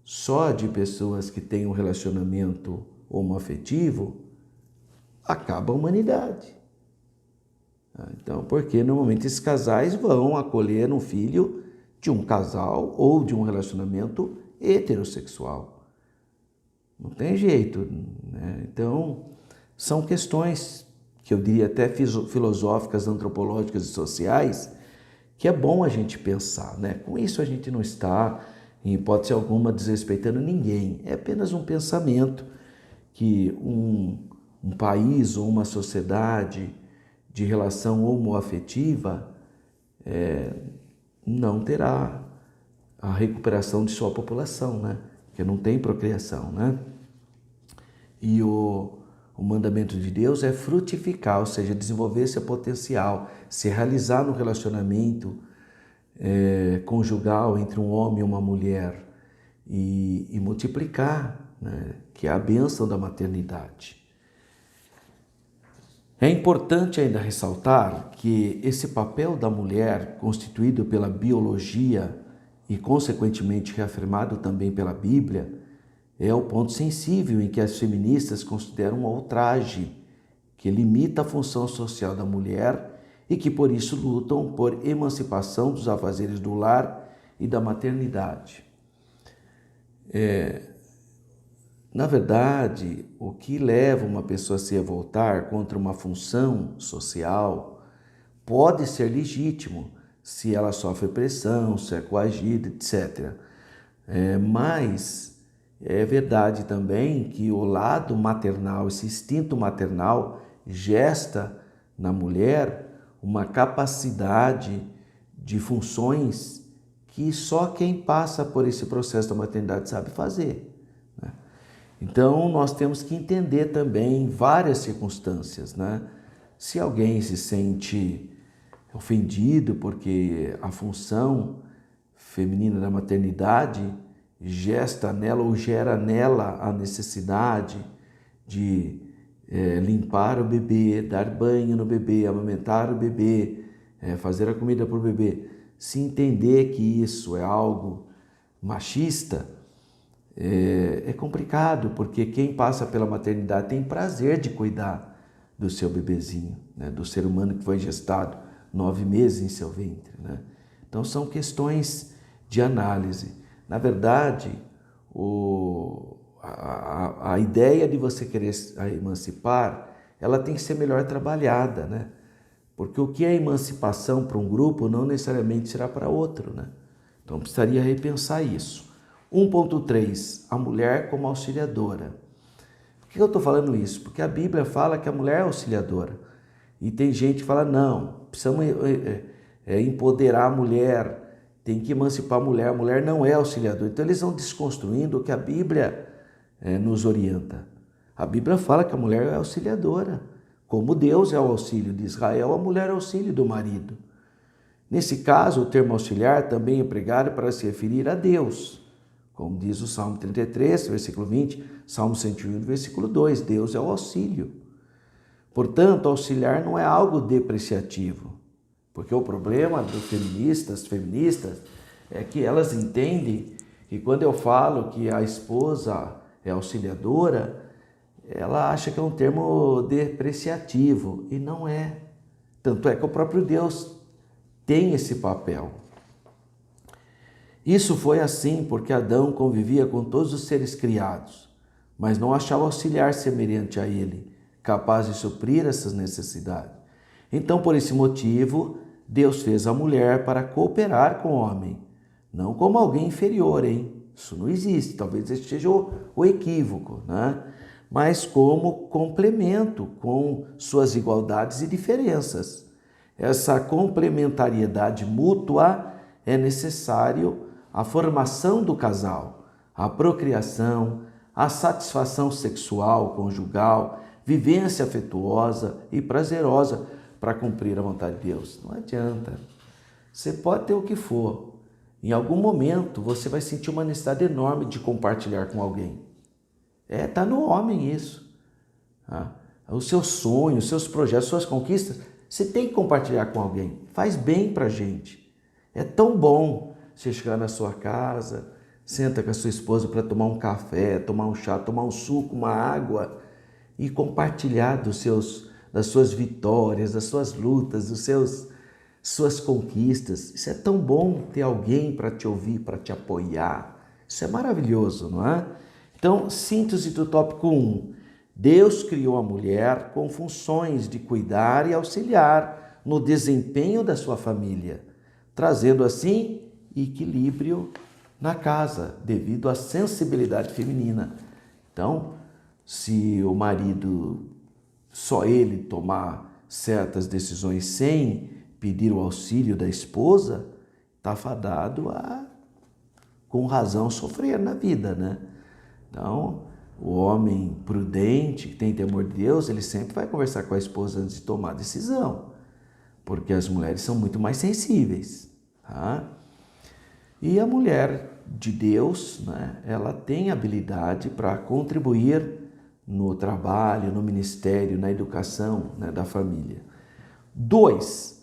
só de pessoas que têm um relacionamento homoafetivo, acaba a humanidade. Então, porque normalmente esses casais vão acolher um filho de um casal ou de um relacionamento heterossexual. Não tem jeito, né? Então, são questões que eu diria até filosóficas, antropológicas e sociais, que é bom a gente pensar, né? Com isso a gente não está, em hipótese alguma, desrespeitando ninguém. É apenas um pensamento que um país ou uma sociedade de relação homoafetiva não terá a recuperação de sua população, né? Porque não tem procriação, né? E o mandamento de Deus é frutificar, ou seja, desenvolver seu potencial, se realizar no relacionamento conjugal entre um homem e uma mulher e multiplicar, né? Que é a bênção da maternidade. É importante ainda ressaltar que esse papel da mulher, constituído pela biologia e consequentemente reafirmado também pela Bíblia, é o ponto sensível em que as feministas consideram um ultraje que limita a função social da mulher e que por isso lutam por emancipação dos afazeres do lar e da maternidade. Na verdade, o que leva uma pessoa a se revoltar contra uma função social pode ser legítimo se ela sofre pressão, se é coagida, etc. Mas é verdade também que o lado maternal, esse instinto maternal, gesta na mulher uma capacidade de funções que só quem passa por esse processo da maternidade sabe fazer. Então, nós temos que entender também várias circunstâncias, né? Se alguém se sente ofendido porque a função feminina da maternidade gesta nela ou gera nela a necessidade de limpar o bebê, dar banho no bebê, amamentar o bebê, fazer a comida para o bebê, se entender que isso é algo machista, é complicado, porque quem passa pela maternidade tem prazer de cuidar do seu bebezinho, né? Do ser humano que foi gestado 9 meses em seu ventre, né? Então são questões de análise. Na verdade, a ideia de você querer emancipar, ela tem que ser melhor trabalhada, né? Porque o que é emancipação para um grupo não necessariamente será para outro, né? Então precisaria repensar isso. 1.3, a mulher como auxiliadora. Por que eu estou falando isso? Porque a Bíblia fala que a mulher é auxiliadora. E tem gente que fala, não, precisamos empoderar a mulher, tem que emancipar a mulher não é auxiliadora. Então eles vão desconstruindo o que a Bíblia nos orienta. A Bíblia fala que a mulher é auxiliadora. Como Deus é o auxílio de Israel, a mulher é o auxílio do marido. Nesse caso, o termo auxiliar também é empregado para se referir a Deus. Como diz o Salmo 33, versículo 20, Salmo 101, versículo 2, Deus é o auxílio. Portanto, auxiliar não é algo depreciativo, porque o problema dos feministas, é que elas entendem que quando eu falo que a esposa é auxiliadora, ela acha que é um termo depreciativo, e não é. Tanto é que o próprio Deus tem esse papel. Isso foi assim porque Adão convivia com todos os seres criados, mas não achava auxiliar semelhante a ele, capaz de suprir essas necessidades. Então, por esse motivo, Deus fez a mulher para cooperar com o homem, não como alguém inferior, hein? Isso não existe, talvez esse seja o equívoco, né? Mas como complemento com suas igualdades e diferenças. Essa complementariedade mútua é necessário à formação do casal, à procriação, à satisfação sexual, conjugal, vivência afetuosa e prazerosa para cumprir a vontade de Deus. Não adianta. Você pode ter o que for. Em algum momento você vai sentir uma necessidade enorme de compartilhar com alguém. Está no homem isso. Os seus sonhos, os seus projetos, suas conquistas, você tem que compartilhar com alguém. Faz bem para a gente. É tão bom você chegar na sua casa, senta com a sua esposa para tomar um café, tomar um chá, tomar um suco, uma água e compartilhar das suas vitórias, das suas lutas, suas conquistas. Isso é tão bom ter alguém para te ouvir, para te apoiar. Isso é maravilhoso, não é? Então, síntese do tópico 1. Deus criou a mulher com funções de cuidar e auxiliar no desempenho da sua família, trazendo assim equilíbrio na casa, devido à sensibilidade feminina. Então, se o marido, só ele tomar certas decisões sem pedir o auxílio da esposa, está fadado a, com razão, sofrer na vida, né? Então, o homem prudente, que tem temor de Deus, ele sempre vai conversar com a esposa antes de tomar a decisão, porque as mulheres são muito mais sensíveis, tá? E a mulher de Deus, né, ela tem habilidade para contribuir no trabalho, no ministério, na educação, né, da família. 2.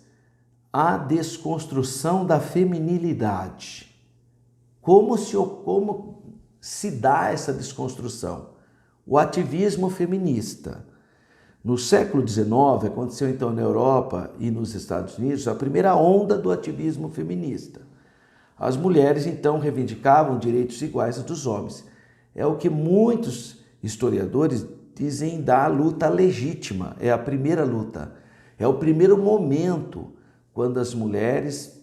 A desconstrução da feminilidade. Como se dá essa desconstrução? O ativismo feminista. No século XIX, aconteceu então na Europa e nos Estados Unidos a primeira onda do ativismo feminista. As mulheres então reivindicavam direitos iguais aos dos homens. É o que muitos historiadores dizem da luta legítima, é a primeira luta. É o primeiro momento quando as mulheres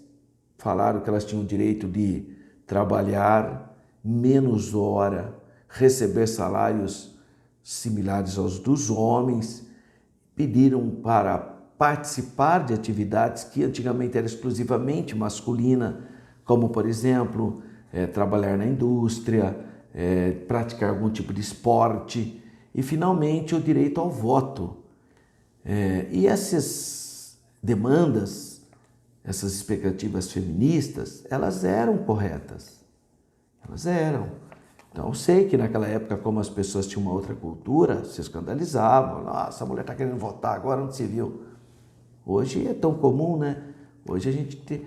falaram que elas tinham o direito de trabalhar menos hora, receber salários similares aos dos homens, pediram para participar de atividades que antigamente eram exclusivamente masculinas, como, por exemplo, trabalhar na indústria, praticar algum tipo de esporte e, finalmente, o direito ao voto. E essas demandas, essas expectativas feministas, elas eram corretas. Elas eram. Então, eu sei que naquela época, como as pessoas tinham uma outra cultura, se escandalizavam. Nossa, a mulher está querendo votar agora, onde se viu? Hoje é tão comum, né? Hoje a gente tem...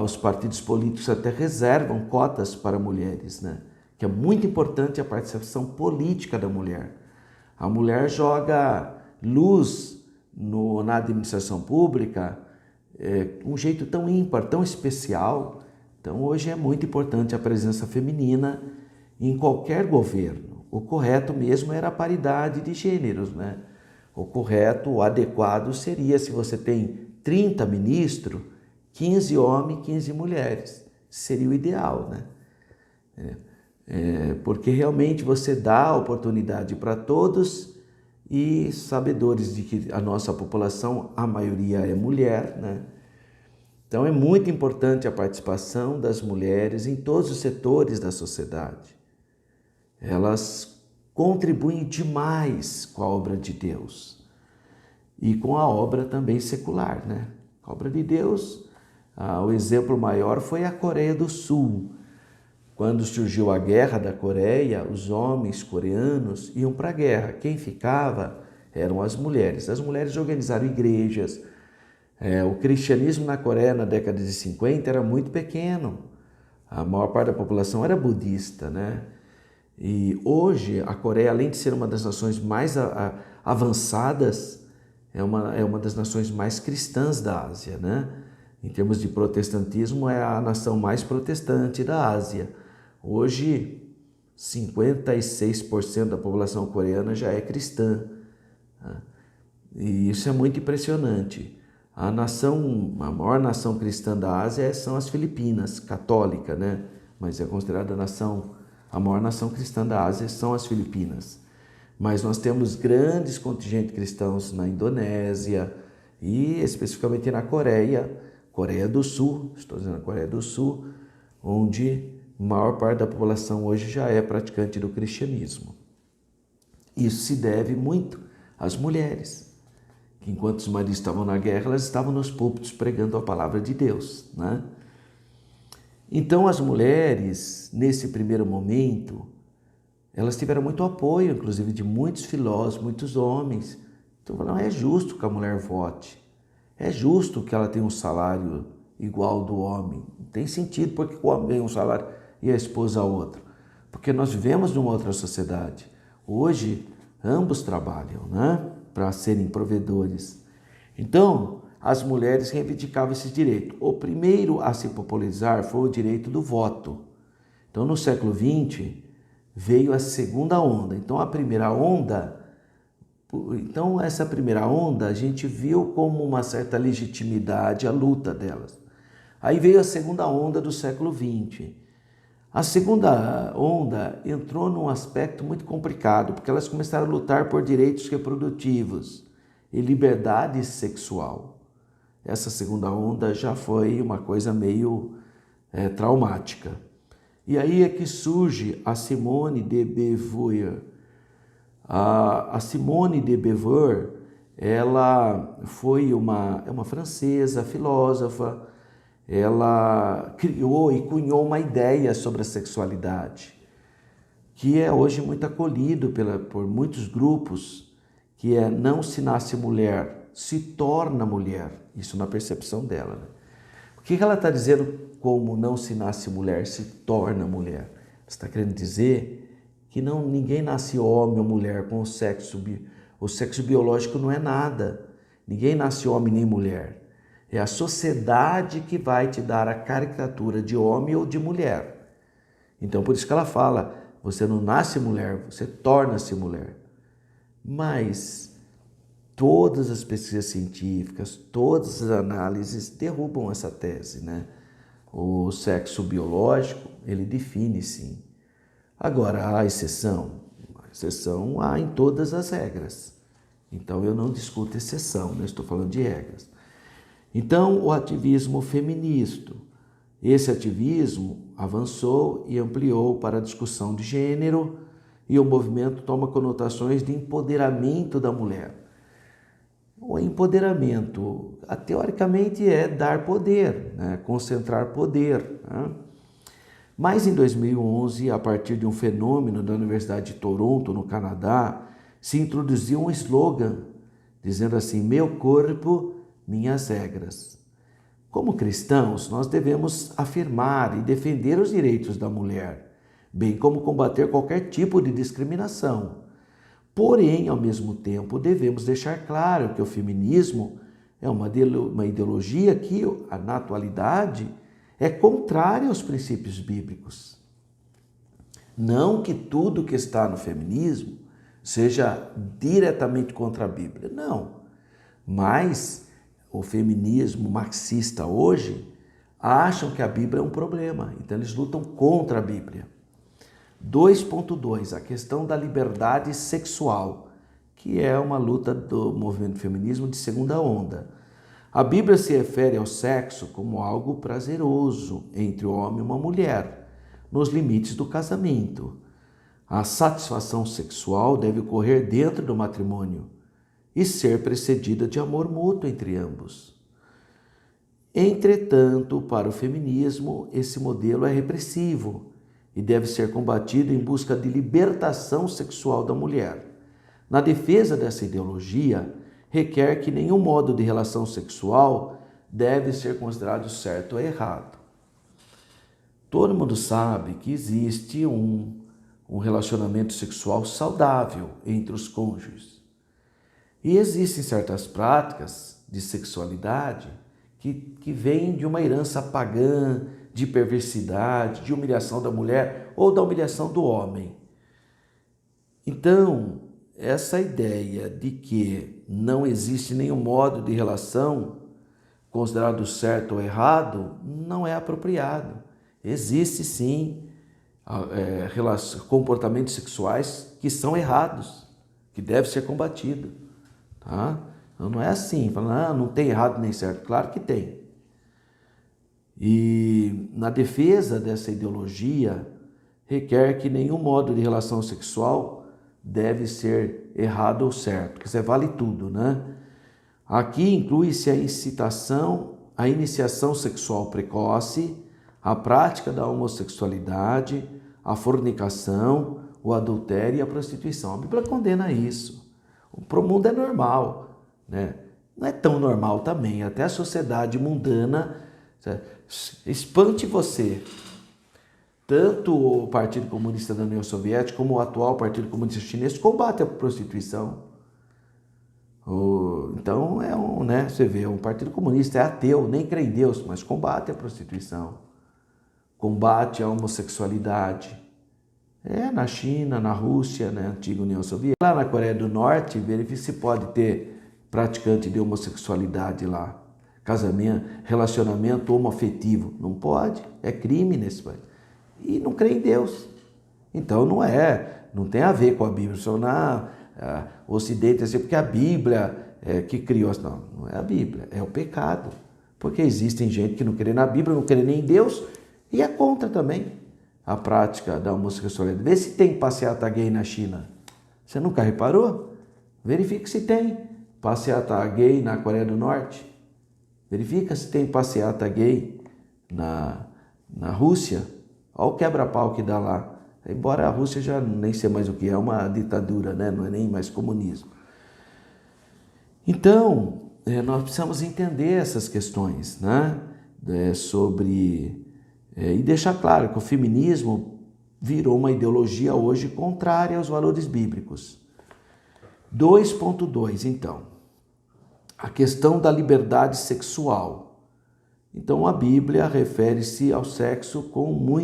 os partidos políticos até reservam cotas para mulheres, né? Que é muito importante a participação política da mulher. A mulher joga luz na administração pública um jeito tão ímpar, tão especial. Então hoje é muito importante a presença feminina em qualquer governo. O correto mesmo era a paridade de gêneros, né? O correto, o adequado seria, se você tem 30 ministros, 15 homens, 15 mulheres. Seria o ideal, né? Porque realmente você dá oportunidade para todos e sabedores de que a nossa população, a maioria é mulher, né? Então é muito importante a participação das mulheres em todos os setores da sociedade. Elas contribuem demais com a obra de Deus e com a obra também secular, né? A obra de Deus, o exemplo maior foi a Coreia do Sul. Quando surgiu a guerra da Coreia, os homens coreanos iam para a guerra. Quem ficava eram as mulheres. As mulheres organizaram igrejas. O cristianismo na Coreia na década de 50 era muito pequeno. A maior parte da população era budista, né? E hoje a Coreia, além de ser uma das nações mais avançadas, é uma das nações mais cristãs da Ásia, né? Em termos de protestantismo, é a nação mais protestante da Ásia. Hoje, 56% da população coreana já é cristã. E isso é muito impressionante. A maior nação cristã da Ásia são as Filipinas, católica, né? Mas é considerada a maior nação cristã da Ásia são as Filipinas. Mas nós temos grandes contingentes cristãos na Indonésia e especificamente na Coreia do Sul, estou dizendo a Coreia do Sul, onde a maior parte da população hoje já é praticante do cristianismo. Isso se deve muito às mulheres, que enquanto os maridos estavam na guerra, elas estavam nos púlpitos pregando a palavra de Deus, né? Então as mulheres, nesse primeiro momento, elas tiveram muito apoio, inclusive de muitos filósofos, muitos homens. Então falaram, é justo que a mulher vote, é justo que ela tenha um salário igual ao do homem. Não tem sentido porque o homem ganha um salário e a esposa outro. Porque nós vivemos numa outra sociedade. Hoje, ambos trabalham, né? Para serem provedores. Então, as mulheres reivindicavam esse direito. O primeiro a se popularizar foi o direito do voto. Então, no século XX, veio a segunda onda. Então, essa primeira onda a gente viu como uma certa legitimidade a luta delas. Aí veio a segunda onda do século XX. A segunda onda entrou num aspecto muito complicado, porque elas começaram a lutar por direitos reprodutivos e liberdade sexual. Essa segunda onda já foi uma coisa meio traumática. E aí é que surge a Simone de Beauvoir. A Simone de Beauvoir, ela foi uma francesa, filósofa. Ela criou e cunhou uma ideia sobre a sexualidade, que é hoje muito acolhido por muitos grupos, que é não se nasce mulher, se torna mulher. Isso na percepção dela, né? O que ela está dizendo como não se nasce mulher, se torna mulher? Ela está querendo dizer que ninguém nasce homem ou mulher com o sexo biológico não é nada. Ninguém nasce homem nem mulher. É a sociedade que vai te dar a caricatura de homem ou de mulher. Então, por isso que ela fala, você não nasce mulher, você torna-se mulher. Mas todas as pesquisas científicas, todas as análises derrubam essa tese, né? O sexo biológico, ele define sim. Agora, há exceção? A exceção há em todas as regras. Então, eu não discuto exceção, né? Estou falando de regras. Então, o ativismo feminista. Esse ativismo avançou e ampliou para a discussão de gênero e o movimento toma conotações de empoderamento da mulher. O empoderamento, teoricamente, é dar poder, né? Concentrar poder, né? Mas em 2011, a partir de um fenômeno da Universidade de Toronto, no Canadá, se introduziu um slogan dizendo assim, meu corpo, minhas regras. Como cristãos, nós devemos afirmar e defender os direitos da mulher, bem como combater qualquer tipo de discriminação. Porém, ao mesmo tempo, devemos deixar claro que o feminismo é uma ideologia que, na atualidade, é contrária aos princípios bíblicos. Não que tudo que está no feminismo seja diretamente contra a Bíblia, não. Mas o feminismo marxista hoje acham que a Bíblia é um problema, então eles lutam contra a Bíblia. 2.2, a questão da liberdade sexual, que é uma luta do movimento feminismo de segunda onda. A Bíblia se refere ao sexo como algo prazeroso entre o homem e uma mulher, nos limites do casamento. A satisfação sexual deve ocorrer dentro do matrimônio e ser precedida de amor mútuo entre ambos. Entretanto, para o feminismo, esse modelo é repressivo e deve ser combatido em busca de libertação sexual da mulher. Na defesa dessa ideologia, requer que nenhum modo de relação sexual deve ser considerado certo ou errado. Todo mundo sabe que existe um relacionamento sexual saudável entre os cônjuges. E existem certas práticas de sexualidade que vêm de uma herança pagã, de perversidade, de humilhação da mulher ou da humilhação do homem. Então, essa ideia de que não existe nenhum modo de relação considerado certo ou errado não é apropriado. Existe sim comportamentos sexuais que são errados, que devem ser combatidos. Tá? Então não é assim, falando, não tem errado nem certo. Claro que tem. E na defesa dessa ideologia, requer que nenhum modo de relação sexual deve ser errado ou certo, porque isso vale tudo, né? Aqui inclui-se a iniciação sexual precoce, a prática da homossexualidade, a fornicação, o adultério e a prostituição. A Bíblia condena isso. Para o mundo é normal, né? Não é tão normal também, até a sociedade mundana, espante você. Tanto o Partido Comunista da União Soviética como o atual Partido Comunista Chinês combate a prostituição. Então, você vê, o Partido Comunista é ateu, nem crê em Deus, mas combate a prostituição, combate a homossexualidade. Na China, na Rússia, na antiga União Soviética. Lá na Coreia do Norte, verifica se pode ter praticante de homossexualidade lá. Casamento, relacionamento homoafetivo. Não pode, é crime nesse país. E não crê em Deus. Então não tem a ver com a Bíblia. Só o Ocidente, assim, porque a Bíblia que criou. Não é a Bíblia, é o pecado. Porque existem gente que não crê na Bíblia, não crê nem em Deus e é contra também a prática da homossexualidade. Vê se tem passeata gay na China. Você nunca reparou? Verifique se tem passeata gay na Coreia do Norte. Verifica se tem passeata gay na Rússia. Olha o quebra-pau que dá lá. Embora a Rússia já nem sei mais o que é, uma ditadura, né? Não é nem mais comunismo. Então, nós precisamos entender essas questões, né? E deixar claro que o feminismo virou uma ideologia hoje contrária aos valores bíblicos. 2.2, então. A questão da liberdade sexual. Então, a Bíblia refere-se ao sexo como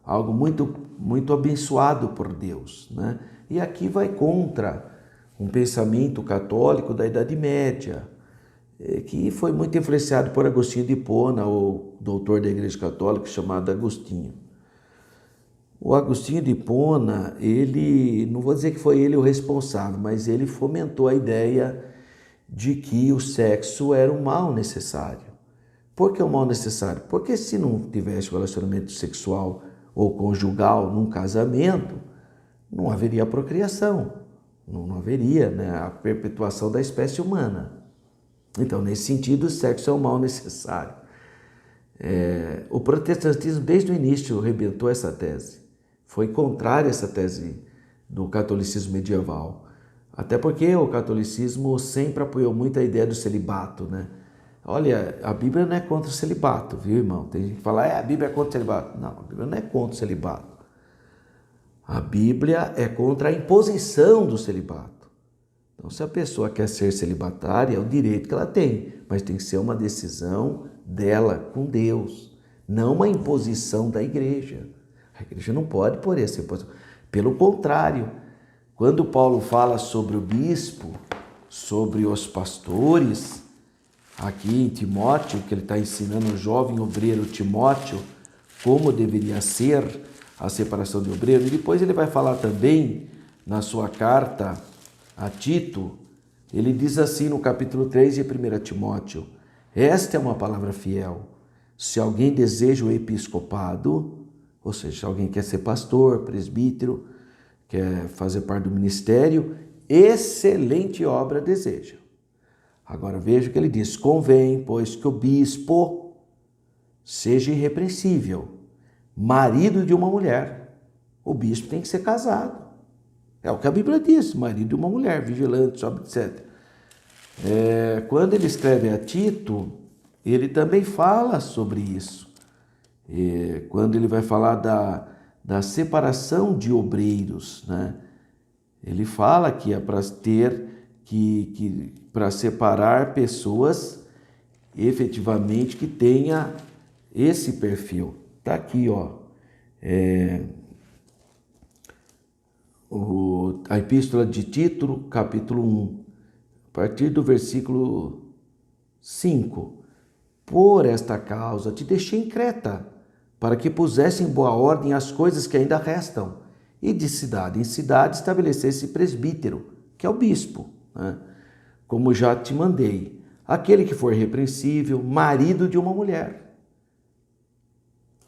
algo muito abençoado por Deus, né? E aqui vai contra um pensamento católico da Idade Média, que foi muito influenciado por Agostinho de Hipona, o doutor da Igreja Católica chamado Agostinho. O Agostinho de Hipona, não vou dizer que foi ele o responsável, mas ele fomentou a ideia de que o sexo era um mal necessário. Por que um mal necessário? Porque se não tivesse relacionamento sexual ou conjugal num casamento, não haveria procriação, não haveria, né, a perpetuação da espécie humana. Então, nesse sentido, o sexo é um mal necessário. O protestantismo, desde o início, rebentou essa tese. Foi contrário a essa tese do catolicismo medieval. Até porque o catolicismo sempre apoiou muito a ideia do celibato, né? Olha, a Bíblia não é contra o celibato, viu, irmão? Tem gente que fala, a Bíblia é contra o celibato. Não, a Bíblia não é contra o celibato. A Bíblia é contra a imposição do celibato. Então, se a pessoa quer ser celibatária, é o direito que ela tem, mas tem que ser uma decisão dela com Deus, não uma imposição da igreja. A igreja não pode pôr essa imposição. Pelo contrário, quando Paulo fala sobre o bispo, sobre os pastores, aqui em Timóteo, que ele está ensinando o jovem obreiro Timóteo como deveria ser a separação de obreiro, e depois ele vai falar também na sua carta a Tito, Ele diz assim no capítulo 3 de 1 Timóteo: esta é uma palavra fiel. Se alguém deseja o episcopado, ou seja, se alguém quer ser pastor, presbítero, quer fazer parte do ministério, excelente obra deseja. Agora veja o que ele diz: convém, pois, que o bispo seja irrepreensível, marido de uma mulher. O bispo tem que ser casado. É o que a Bíblia diz, marido de uma mulher, vigilante, etc. Quando ele escreve a Tito, ele também fala sobre isso. Quando ele vai falar da separação de obreiros, né? Ele fala que é para ter para separar pessoas efetivamente que tenha esse perfil. Está aqui, ó. A Epístola de Tito, capítulo 1, a partir do versículo 5. Por esta causa te deixei em Creta, para que pusesse em boa ordem as coisas que ainda restam, e de cidade em cidade estabelecesse presbítero, que é o bispo, né? Como já te mandei, aquele que for repreensível, marido de uma mulher,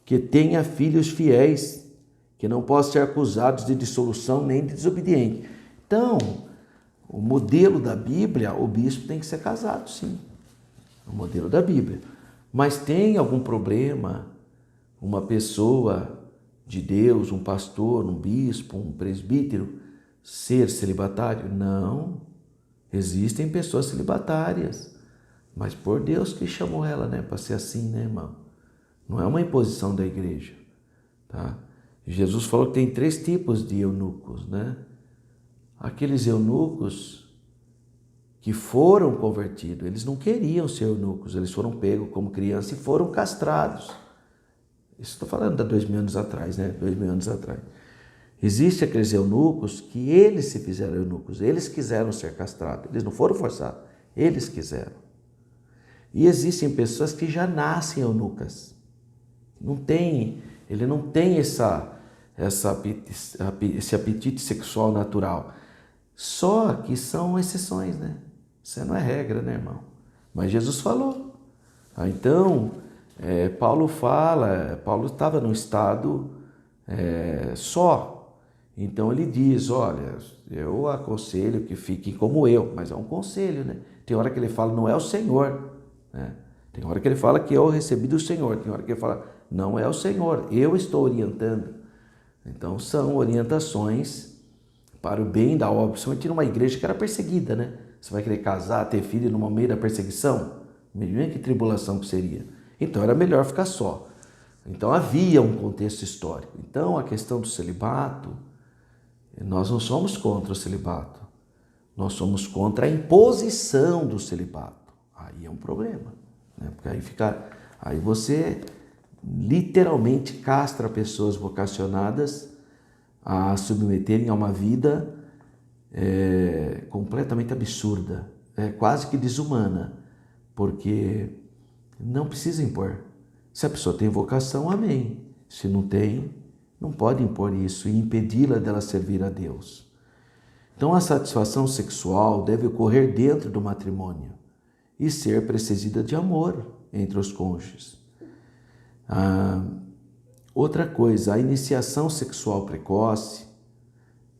que tenha filhos fiéis, que não possam ser acusados de dissolução nem de desobediente. Então, o modelo da Bíblia, o bispo tem que ser casado, sim. O modelo da Bíblia. Mas tem algum problema uma pessoa de Deus, um pastor, um bispo, um presbítero, ser celibatário? Não. Existem pessoas celibatárias, mas por Deus que chamou ela, né, para ser assim, né, irmão? Não é uma imposição da igreja, tá? Jesus falou que tem 3 tipos de eunucos, né? Aqueles eunucos que foram convertidos, eles não queriam ser eunucos, eles foram pegos como criança e foram castrados. Isso estou falando de 2000 anos atrás, né? 2000 anos atrás. Existem aqueles eunucos que eles se fizeram eunucos, eles quiseram ser castrados, eles não foram forçados, eles quiseram. E existem pessoas que já nascem eunucas. Ele não tem esse apetite sexual natural. Só que são exceções, né? Isso não é regra, né, irmão? Mas Jesus falou. Então, Paulo estava num estado só. Então ele diz, olha, eu aconselho que fiquem como eu, mas é um conselho, né? Tem hora que ele fala, não é o Senhor, né? Tem hora que ele fala que eu recebi do Senhor, tem hora que ele fala, não é o Senhor, eu estou orientando. Então são orientações para o bem da obra, principalmente numa igreja que era perseguida, né? Você vai querer casar, ter filho no meio da perseguição? Imagina que tribulação que seria. Então era melhor ficar só. Então havia um contexto histórico. Então a questão do celibato, nós não somos contra o celibato. Nós somos contra a imposição do celibato. Aí é um problema, né? Porque aí você literalmente castra pessoas vocacionadas a submeterem a uma vida completamente absurda, quase que desumana, porque não precisa impor. Se a pessoa tem vocação, amém. Se não tem, não pode impor isso e impedi-la dela servir a Deus. Então a satisfação sexual deve ocorrer dentro do matrimônio e ser precedida de amor entre os cônjuges. Outra coisa, a iniciação sexual precoce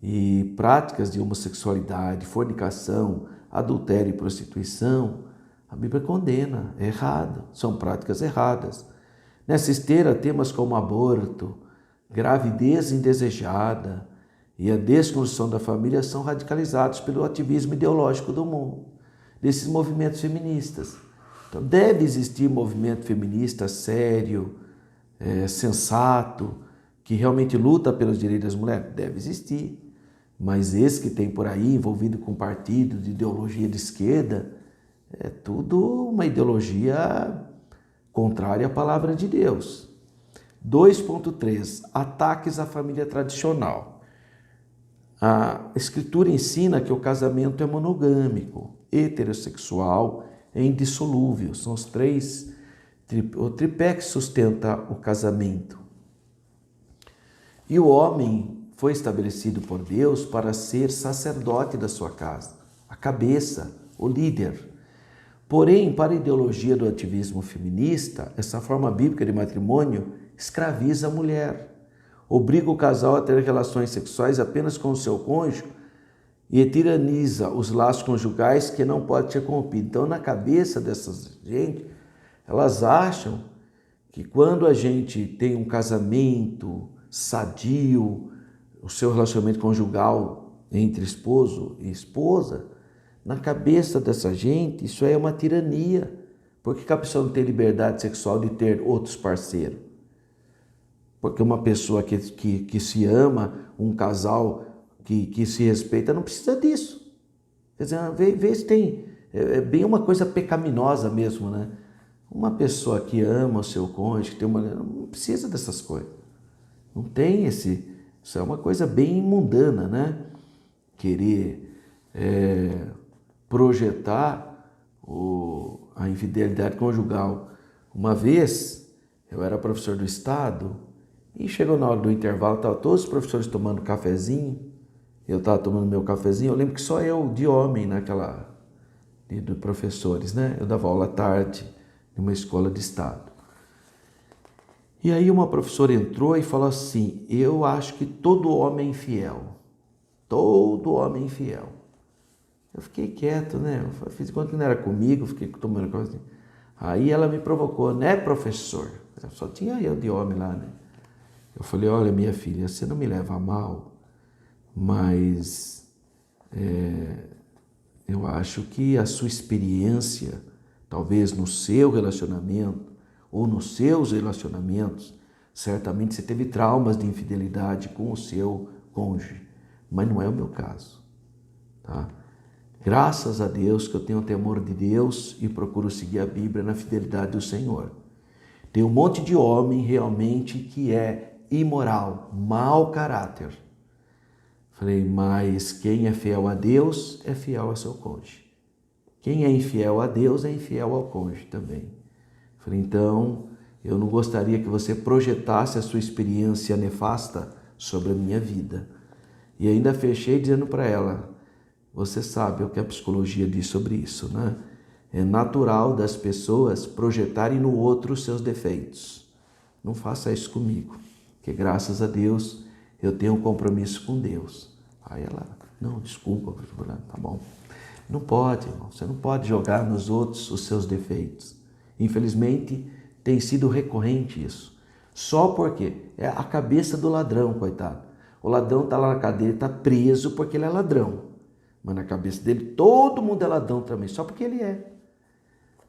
e práticas de homossexualidade, fornicação, adultério e prostituição, a Bíblia condena, é errado, são práticas erradas. Nessa esteira, temas como aborto, gravidez indesejada e a desconstrução da família são radicalizados pelo ativismo ideológico do mundo, desses movimentos feministas. Então, deve existir movimento feminista sério, sensato, que realmente luta pelos direitos das mulheres? Deve existir. Mas esse que tem por aí, envolvido com partido de ideologia de esquerda, é tudo uma ideologia contrária à palavra de Deus. 2.3. Ataques à família tradicional. A Escritura ensina que o casamento é monogâmico, heterossexual e indissolúvel. São os três, o tripé que sustenta o casamento. E o homem foi estabelecido por Deus para ser sacerdote da sua casa. A cabeça, o líder. Porém, para a ideologia do ativismo feminista, essa forma bíblica de matrimônio escraviza a mulher, obriga o casal a ter relações sexuais apenas com o seu cônjuge e tiraniza os laços conjugais que não pode ser corrompido. Então, na cabeça dessas gente, elas acham que quando a gente tem um casamento sadio, o seu relacionamento conjugal entre esposo e esposa, na cabeça dessa gente, isso é uma tirania. Por que a pessoa não tem liberdade sexual de ter outros parceiros? Porque uma pessoa que se ama, um casal que se respeita, não precisa disso. Quer dizer, vê se tem... É bem uma coisa pecaminosa mesmo, né? Uma pessoa que ama o seu cônjuge, que tem uma... não precisa dessas coisas. Não tem esse... Isso é uma coisa bem mundana, né? Querer projetar a infidelidade conjugal. Uma vez, eu era professor do Estado e chegou na hora do intervalo, estavam todos os professores tomando cafezinho, eu estava tomando meu cafezinho, eu lembro que só eu de homem naquela... de professores, né? Eu dava aula à tarde em uma escola de Estado. E aí uma professora entrou e falou assim, eu acho que todo homem é infiel. Todo homem é infiel. Eu fiquei quieto, né? Eu fiz de conta que não era comigo, fiquei tomando coisa assim. Aí ela me provocou, né, professor? Só tinha eu de homem lá, né? Eu falei, olha, minha filha, você não me leva a mal, mas eu acho que a sua experiência, talvez no seu relacionamento, ou nos seus relacionamentos, certamente você teve traumas de infidelidade com o seu cônjuge, mas não é o meu caso, tá? Graças a Deus que eu tenho o temor de Deus e procuro seguir a Bíblia na fidelidade do Senhor. Tem um monte de homem realmente que é imoral, mau caráter. Falei, mas quem é fiel a Deus é fiel ao seu cônjuge. Quem é infiel a Deus é infiel ao cônjuge também. Falei, então, eu não gostaria que você projetasse a sua experiência nefasta sobre a minha vida. E ainda fechei dizendo para ela, você sabe o que a psicologia diz sobre isso, né? É natural das pessoas projetarem no outro os seus defeitos. Não faça isso comigo, porque graças a Deus eu tenho um compromisso com Deus. Aí ela, não, desculpa, tá bom. Não pode, irmão, você não pode jogar nos outros os seus defeitos. Infelizmente, tem sido recorrente isso. Só porque é a cabeça do ladrão, coitado. O ladrão está lá na cadeia, está preso porque ele é ladrão. Mas na cabeça dele, todo mundo é ladrão também, só porque ele é.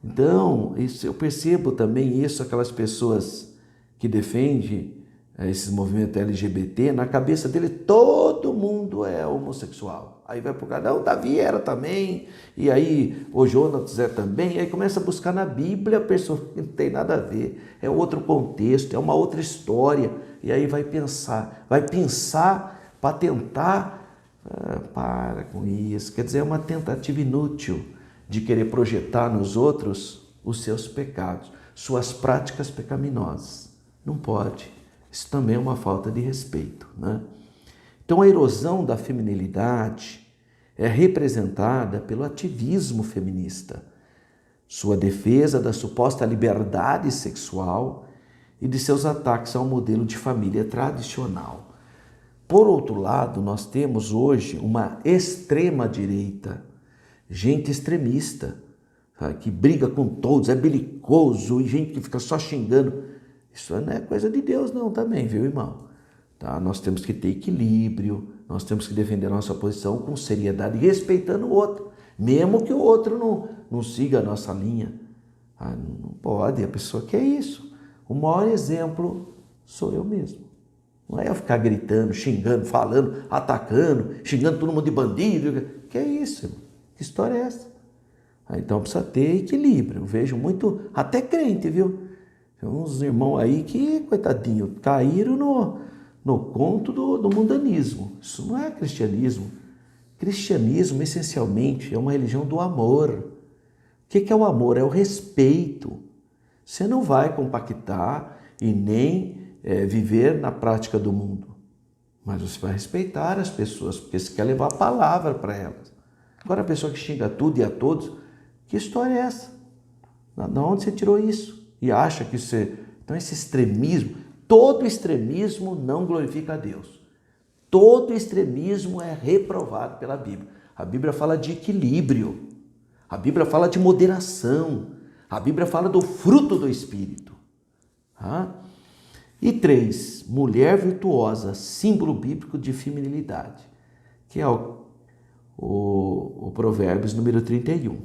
Então, isso, eu percebo também isso, aquelas pessoas que defendem esses movimentos LGBT, na cabeça dele todo mundo é homossexual. Aí vai pro cara, não, o Davi era também, e aí o Jonas é também, e aí começa a buscar na Bíblia a pessoa que não tem nada a ver, é outro contexto, é uma outra história, e aí vai pensar para tentar, para com isso, quer dizer, é uma tentativa inútil de querer projetar nos outros os seus pecados, suas práticas pecaminosas. Não pode. Isso também é uma falta de respeito, né? Então a erosão da feminilidade é representada pelo ativismo feminista, sua defesa da suposta liberdade sexual e de seus ataques ao modelo de família tradicional. Por outro lado, nós temos hoje uma extrema-direita, gente extremista, sabe, que briga com todos, é belicoso, e gente que fica só xingando. Isso não é coisa de Deus não também, viu, irmão? Tá? Nós temos que ter equilíbrio, nós temos que defender a nossa posição com seriedade, respeitando o outro, mesmo que o outro não siga a nossa linha. Não pode, a pessoa quer isso. O maior exemplo sou eu mesmo. Não é eu ficar gritando, xingando, falando, atacando, xingando todo mundo de bandido. Que é isso, irmão? Que história é essa? Então precisa ter equilíbrio. Eu vejo muito, até crente, viu? Tem uns irmãos aí que, coitadinho, caíram no conto do mundanismo. Isso não é cristianismo. Cristianismo, essencialmente, é uma religião do amor. O que é o amor? É o respeito. Você não vai compactar e nem viver na prática do mundo. Mas você vai respeitar as pessoas, porque você quer levar a palavra para elas. Agora a pessoa que xinga tudo e a todos, que história é essa? De onde você tirou isso? E acha que você... Então esse extremismo, todo extremismo não glorifica a Deus. Todo extremismo é reprovado pela Bíblia. A Bíblia fala de equilíbrio. A Bíblia fala de moderação. A Bíblia fala do fruto do Espírito. E 3, mulher virtuosa, símbolo bíblico de feminilidade, que é o Provérbios número 31.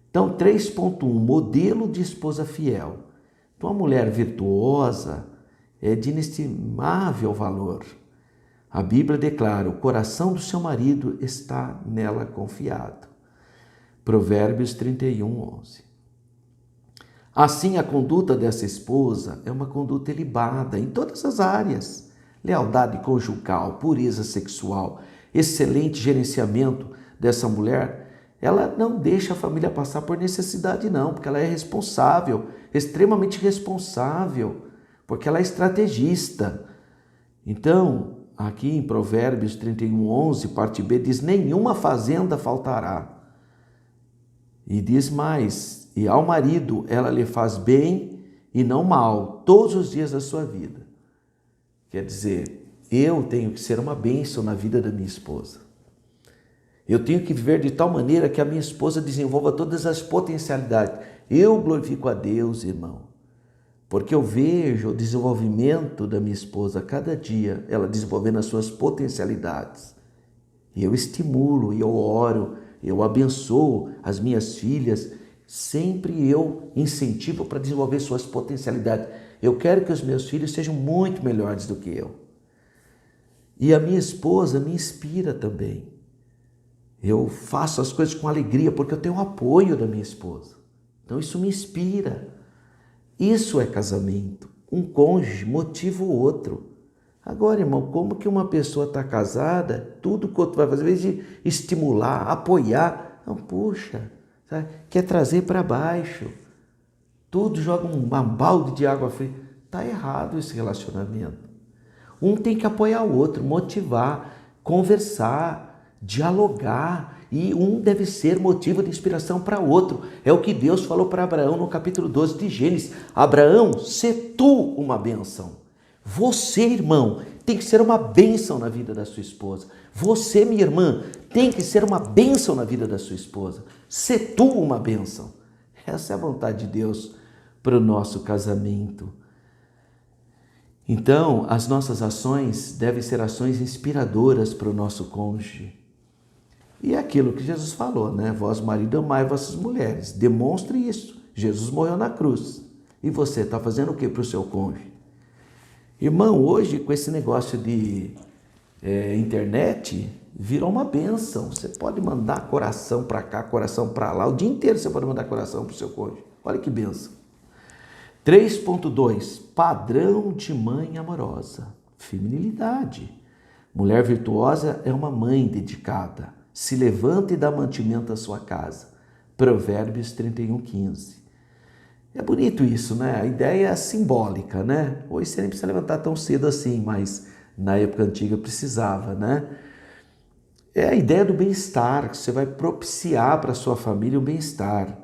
Então, 3.1, modelo de esposa fiel. Então, a mulher virtuosa é de inestimável valor. A Bíblia declara, o coração do seu marido está nela confiado. Provérbios 31:11. Assim, a conduta dessa esposa é uma conduta ilibada em todas as áreas. Lealdade conjugal, pureza sexual, excelente gerenciamento dessa mulher. Ela não deixa a família passar por necessidade não, porque ela é responsável, extremamente responsável, porque ela é estrategista. Então, aqui em Provérbios 31:11, parte B, diz, nenhuma fazenda faltará. E diz mais, e ao marido ela lhe faz bem e não mal, todos os dias da sua vida. Quer dizer, eu tenho que ser uma bênção na vida da minha esposa. Eu tenho que viver de tal maneira que a minha esposa desenvolva todas as potencialidades. Eu glorifico a Deus, irmão, porque eu vejo o desenvolvimento da minha esposa cada dia, ela desenvolvendo as suas potencialidades. E eu estimulo, e eu oro, eu abençoo as minhas filhas, sempre eu incentivo para desenvolver suas potencialidades. Eu quero que os meus filhos sejam muito melhores do que eu. E a minha esposa me inspira também. Eu faço as coisas com alegria porque eu tenho o apoio da minha esposa. Então isso me inspira. Isso é casamento. Um cônjuge motiva o outro. Agora, irmão, como que uma pessoa está casada, tudo que o outro vai fazer, ao invés de estimular, apoiar, não, puxa, sabe? Quer trazer para baixo. Tudo joga um balde de água fria. Está errado esse relacionamento. Um tem que apoiar o outro, motivar, conversar, dialogar. E um deve ser motivo de inspiração para o outro. É o que Deus falou para Abraão no capítulo 12 de Gênesis. Abraão, sê tu uma bênção. Você, irmão, tem que ser uma bênção na vida da sua esposa. Você, minha irmã, tem que ser uma bênção na vida da sua esposa. Sê tu uma bênção. Essa é a vontade de Deus para o nosso casamento. Então, as nossas ações devem ser ações inspiradoras para o nosso cônjuge. E é aquilo que Jesus falou, né? Vós, marido, amai vossas mulheres. Demonstre isso. Jesus morreu na cruz. E você está fazendo o que para o seu cônjuge? Irmão, hoje com esse negócio de internet, virou uma bênção. Você pode mandar coração para cá, coração para lá. O dia inteiro você pode mandar coração para o seu cônjuge. Olha que bênção. 3.2, padrão de mãe amorosa. Feminilidade. Mulher virtuosa é uma mãe dedicada. Se levanta e dá mantimento à sua casa. Provérbios 31:15. É bonito isso, né? A ideia é simbólica, né? Hoje você nem precisa levantar tão cedo assim, mas na época antiga precisava, né? É a ideia do bem-estar, que você vai propiciar para a sua família o bem-estar.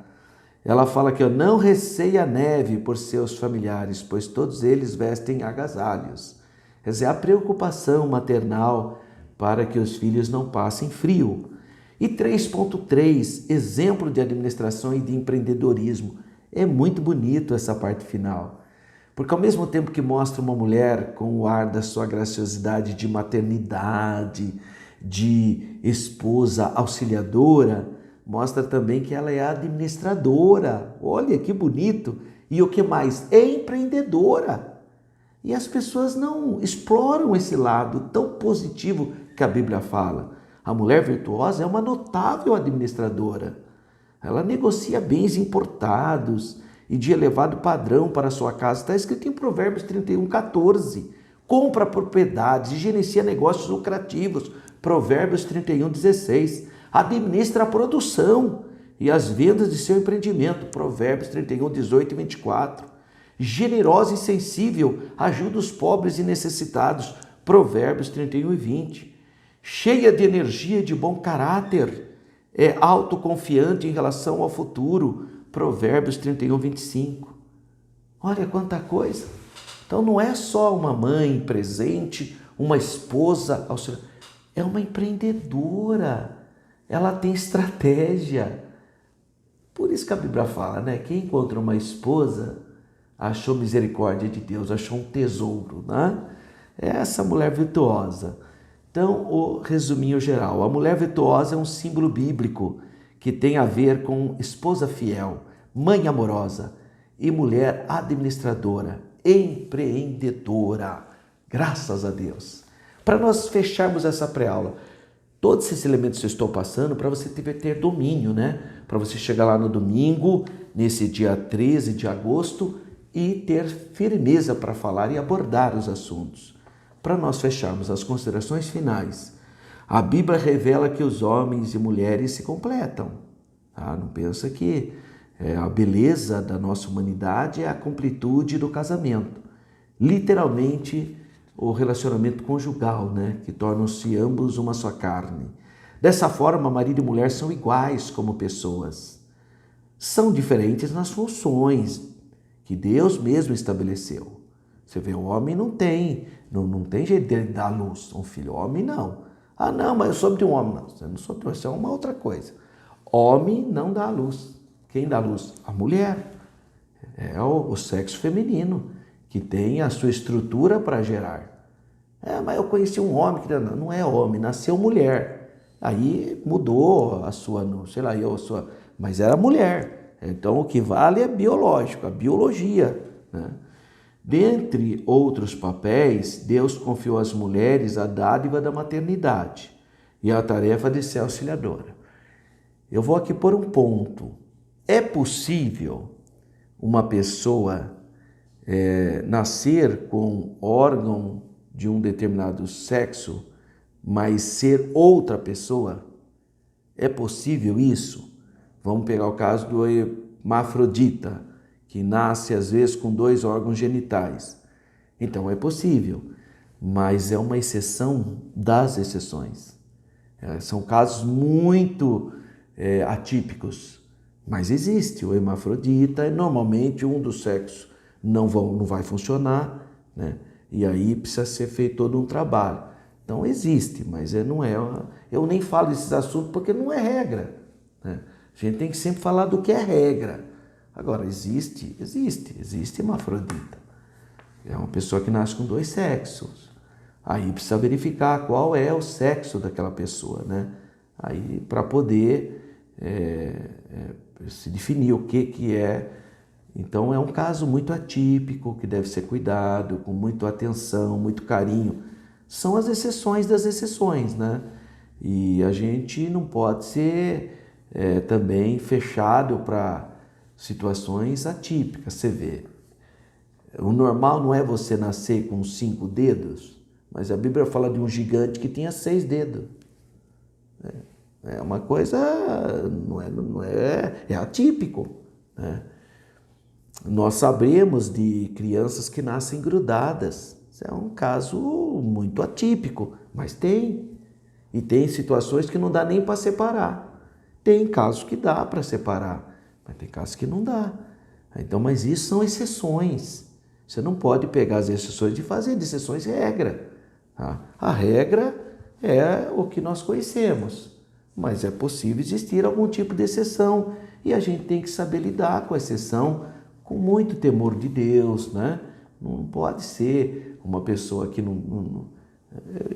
Ela fala que não receia a neve por seus familiares, pois todos eles vestem agasalhos. Quer dizer, a preocupação maternal para que os filhos não passem frio. E 3.3, exemplo de administração e de empreendedorismo. É muito bonito essa parte final, porque ao mesmo tempo que mostra uma mulher com o ar da sua graciosidade de maternidade, de esposa auxiliadora, mostra também que ela é administradora. Olha que bonito! E o que mais? É empreendedora. E as pessoas não exploram esse lado tão positivo que a Bíblia fala. A mulher virtuosa é uma notável administradora. Ela negocia bens importados e de elevado padrão para a sua casa. Está escrito em Provérbios 31:14. Compra propriedades e gerencia negócios lucrativos. Provérbios 31:16. Administra a produção e as vendas de seu empreendimento. Provérbios 31:18 e 24. Generosa e sensível, ajuda os pobres e necessitados. Provérbios 31 e 20. Cheia de energia e de bom caráter, é autoconfiante em relação ao futuro. Provérbios 31, 25. Olha quanta coisa. Então não é só uma mãe presente, uma esposa auxiliar, é uma empreendedora. Ela tem estratégia. Por isso que a Bíblia fala, né? Quem encontra uma esposa achou misericórdia de Deus, achou um tesouro, né? É essa mulher virtuosa. Então, o resuminho geral, a mulher virtuosa é um símbolo bíblico que tem a ver com esposa fiel, mãe amorosa e mulher administradora, empreendedora. Graças a Deus. Para nós fecharmos essa pré-aula, todos esses elementos que eu estou passando para você ter domínio, né? Para você chegar lá no domingo, nesse dia 13 de agosto, e ter firmeza para falar e abordar os assuntos. Para nós fecharmos as considerações finais, a Bíblia revela que os homens e mulheres se completam. Tá? Não pensa que a beleza da nossa humanidade é a completude do casamento. Literalmente, o relacionamento conjugal, né? Que tornam-se ambos uma só carne. Dessa forma, marido e mulher são iguais como pessoas. São diferentes nas funções que Deus mesmo estabeleceu. Você vê, o homem não tem jeito dele dar luz. Um filho, homem não. Ah, não, mas eu sou de um homem. Não, você não sou de um, isso é uma outra coisa. Homem não dá luz. Quem dá luz? A mulher. É o sexo feminino, que tem a sua estrutura para gerar. Mas eu conheci um homem que não é homem, nasceu mulher. Aí mudou a sua, sei lá, mas era mulher. Então o que vale é biológico, a biologia, né? Dentre outros papéis, Deus confiou às mulheres a dádiva da maternidade e a tarefa de ser auxiliadora. Eu vou aqui pôr um ponto. É possível uma pessoa nascer com órgão de um determinado sexo, mas ser outra pessoa? É possível isso? Vamos pegar o caso do hermafrodita, que nasce às vezes com 2 órgãos genitais. Então é possível, mas é uma exceção das exceções. São casos muito atípicos, mas existe. O hermafrodita, normalmente um dos sexos não vai funcionar, né? E aí precisa ser feito todo um trabalho. Então existe, mas não é. Eu nem falo desses assuntos porque não é regra, né? A gente tem que sempre falar do que é regra. Agora, existe hermafrodita. É uma pessoa que nasce com 2 sexos. Aí precisa verificar qual é o sexo daquela pessoa, né? Aí para poder se definir o que é. Então é um caso muito atípico, que deve ser cuidado, com muita atenção, muito carinho. São as exceções das exceções, né? E a gente não pode ser também fechado para situações atípicas. Você vê, o normal não é você nascer com 5 dedos, mas a Bíblia fala de um gigante que tinha 6 dedos. É uma coisa, é atípico, né? Nós sabemos de crianças que nascem grudadas. Isso é um caso muito atípico, mas tem. E tem situações que não dá nem para separar. Tem casos que dá para separar, mas tem casos que não dá. Então, mas isso são exceções. Você não pode pegar as exceções e fazer de exceções regra. Tá? A regra é o que nós conhecemos, mas é possível existir algum tipo de exceção e a gente tem que saber lidar com a exceção com muito temor de Deus, né? Não pode ser uma pessoa que não...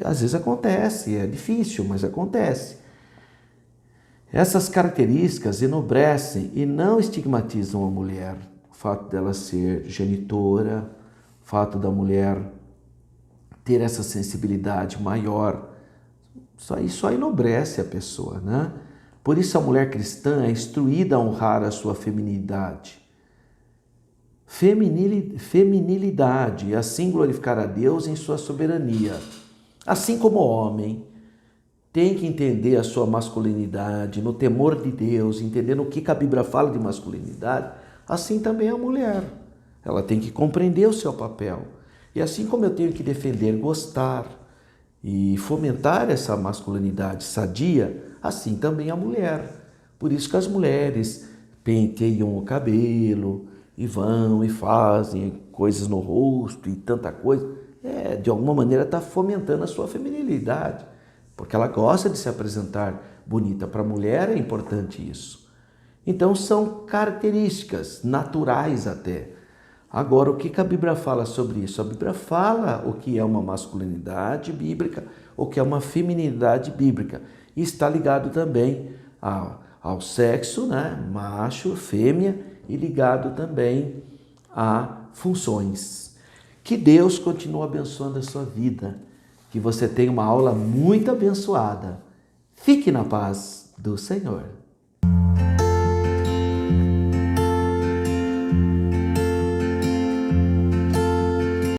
Às vezes acontece, é difícil, mas acontece. Essas características enobrecem e não estigmatizam a mulher. O fato dela ser genitora, o fato da mulher ter essa sensibilidade maior, só enobrece a pessoa, né? Por isso a mulher cristã é instruída a honrar a sua feminilidade. Feminilidade, e assim glorificar a Deus em sua soberania. Assim como o homem tem que entender a sua masculinidade no temor de Deus, entendendo o que a Bíblia fala de masculinidade, assim também a mulher. Ela tem que compreender o seu papel. E assim como eu tenho que defender, gostar e fomentar essa masculinidade sadia, assim também a mulher. Por isso que as mulheres penteiam o cabelo e vão e fazem coisas no rosto e tanta coisa. De alguma maneira está fomentando a sua feminilidade, porque ela gosta de se apresentar bonita. Para a mulher é importante isso. Então são características naturais até. Agora, o que a Bíblia fala sobre isso? A Bíblia fala o que é uma masculinidade bíblica, o que é uma feminilidade bíblica. E está ligado também ao sexo, né? Macho, fêmea, e ligado também a funções. Que Deus continue abençoando a sua vida, que você tenha uma aula muito abençoada. Fique na paz do Senhor.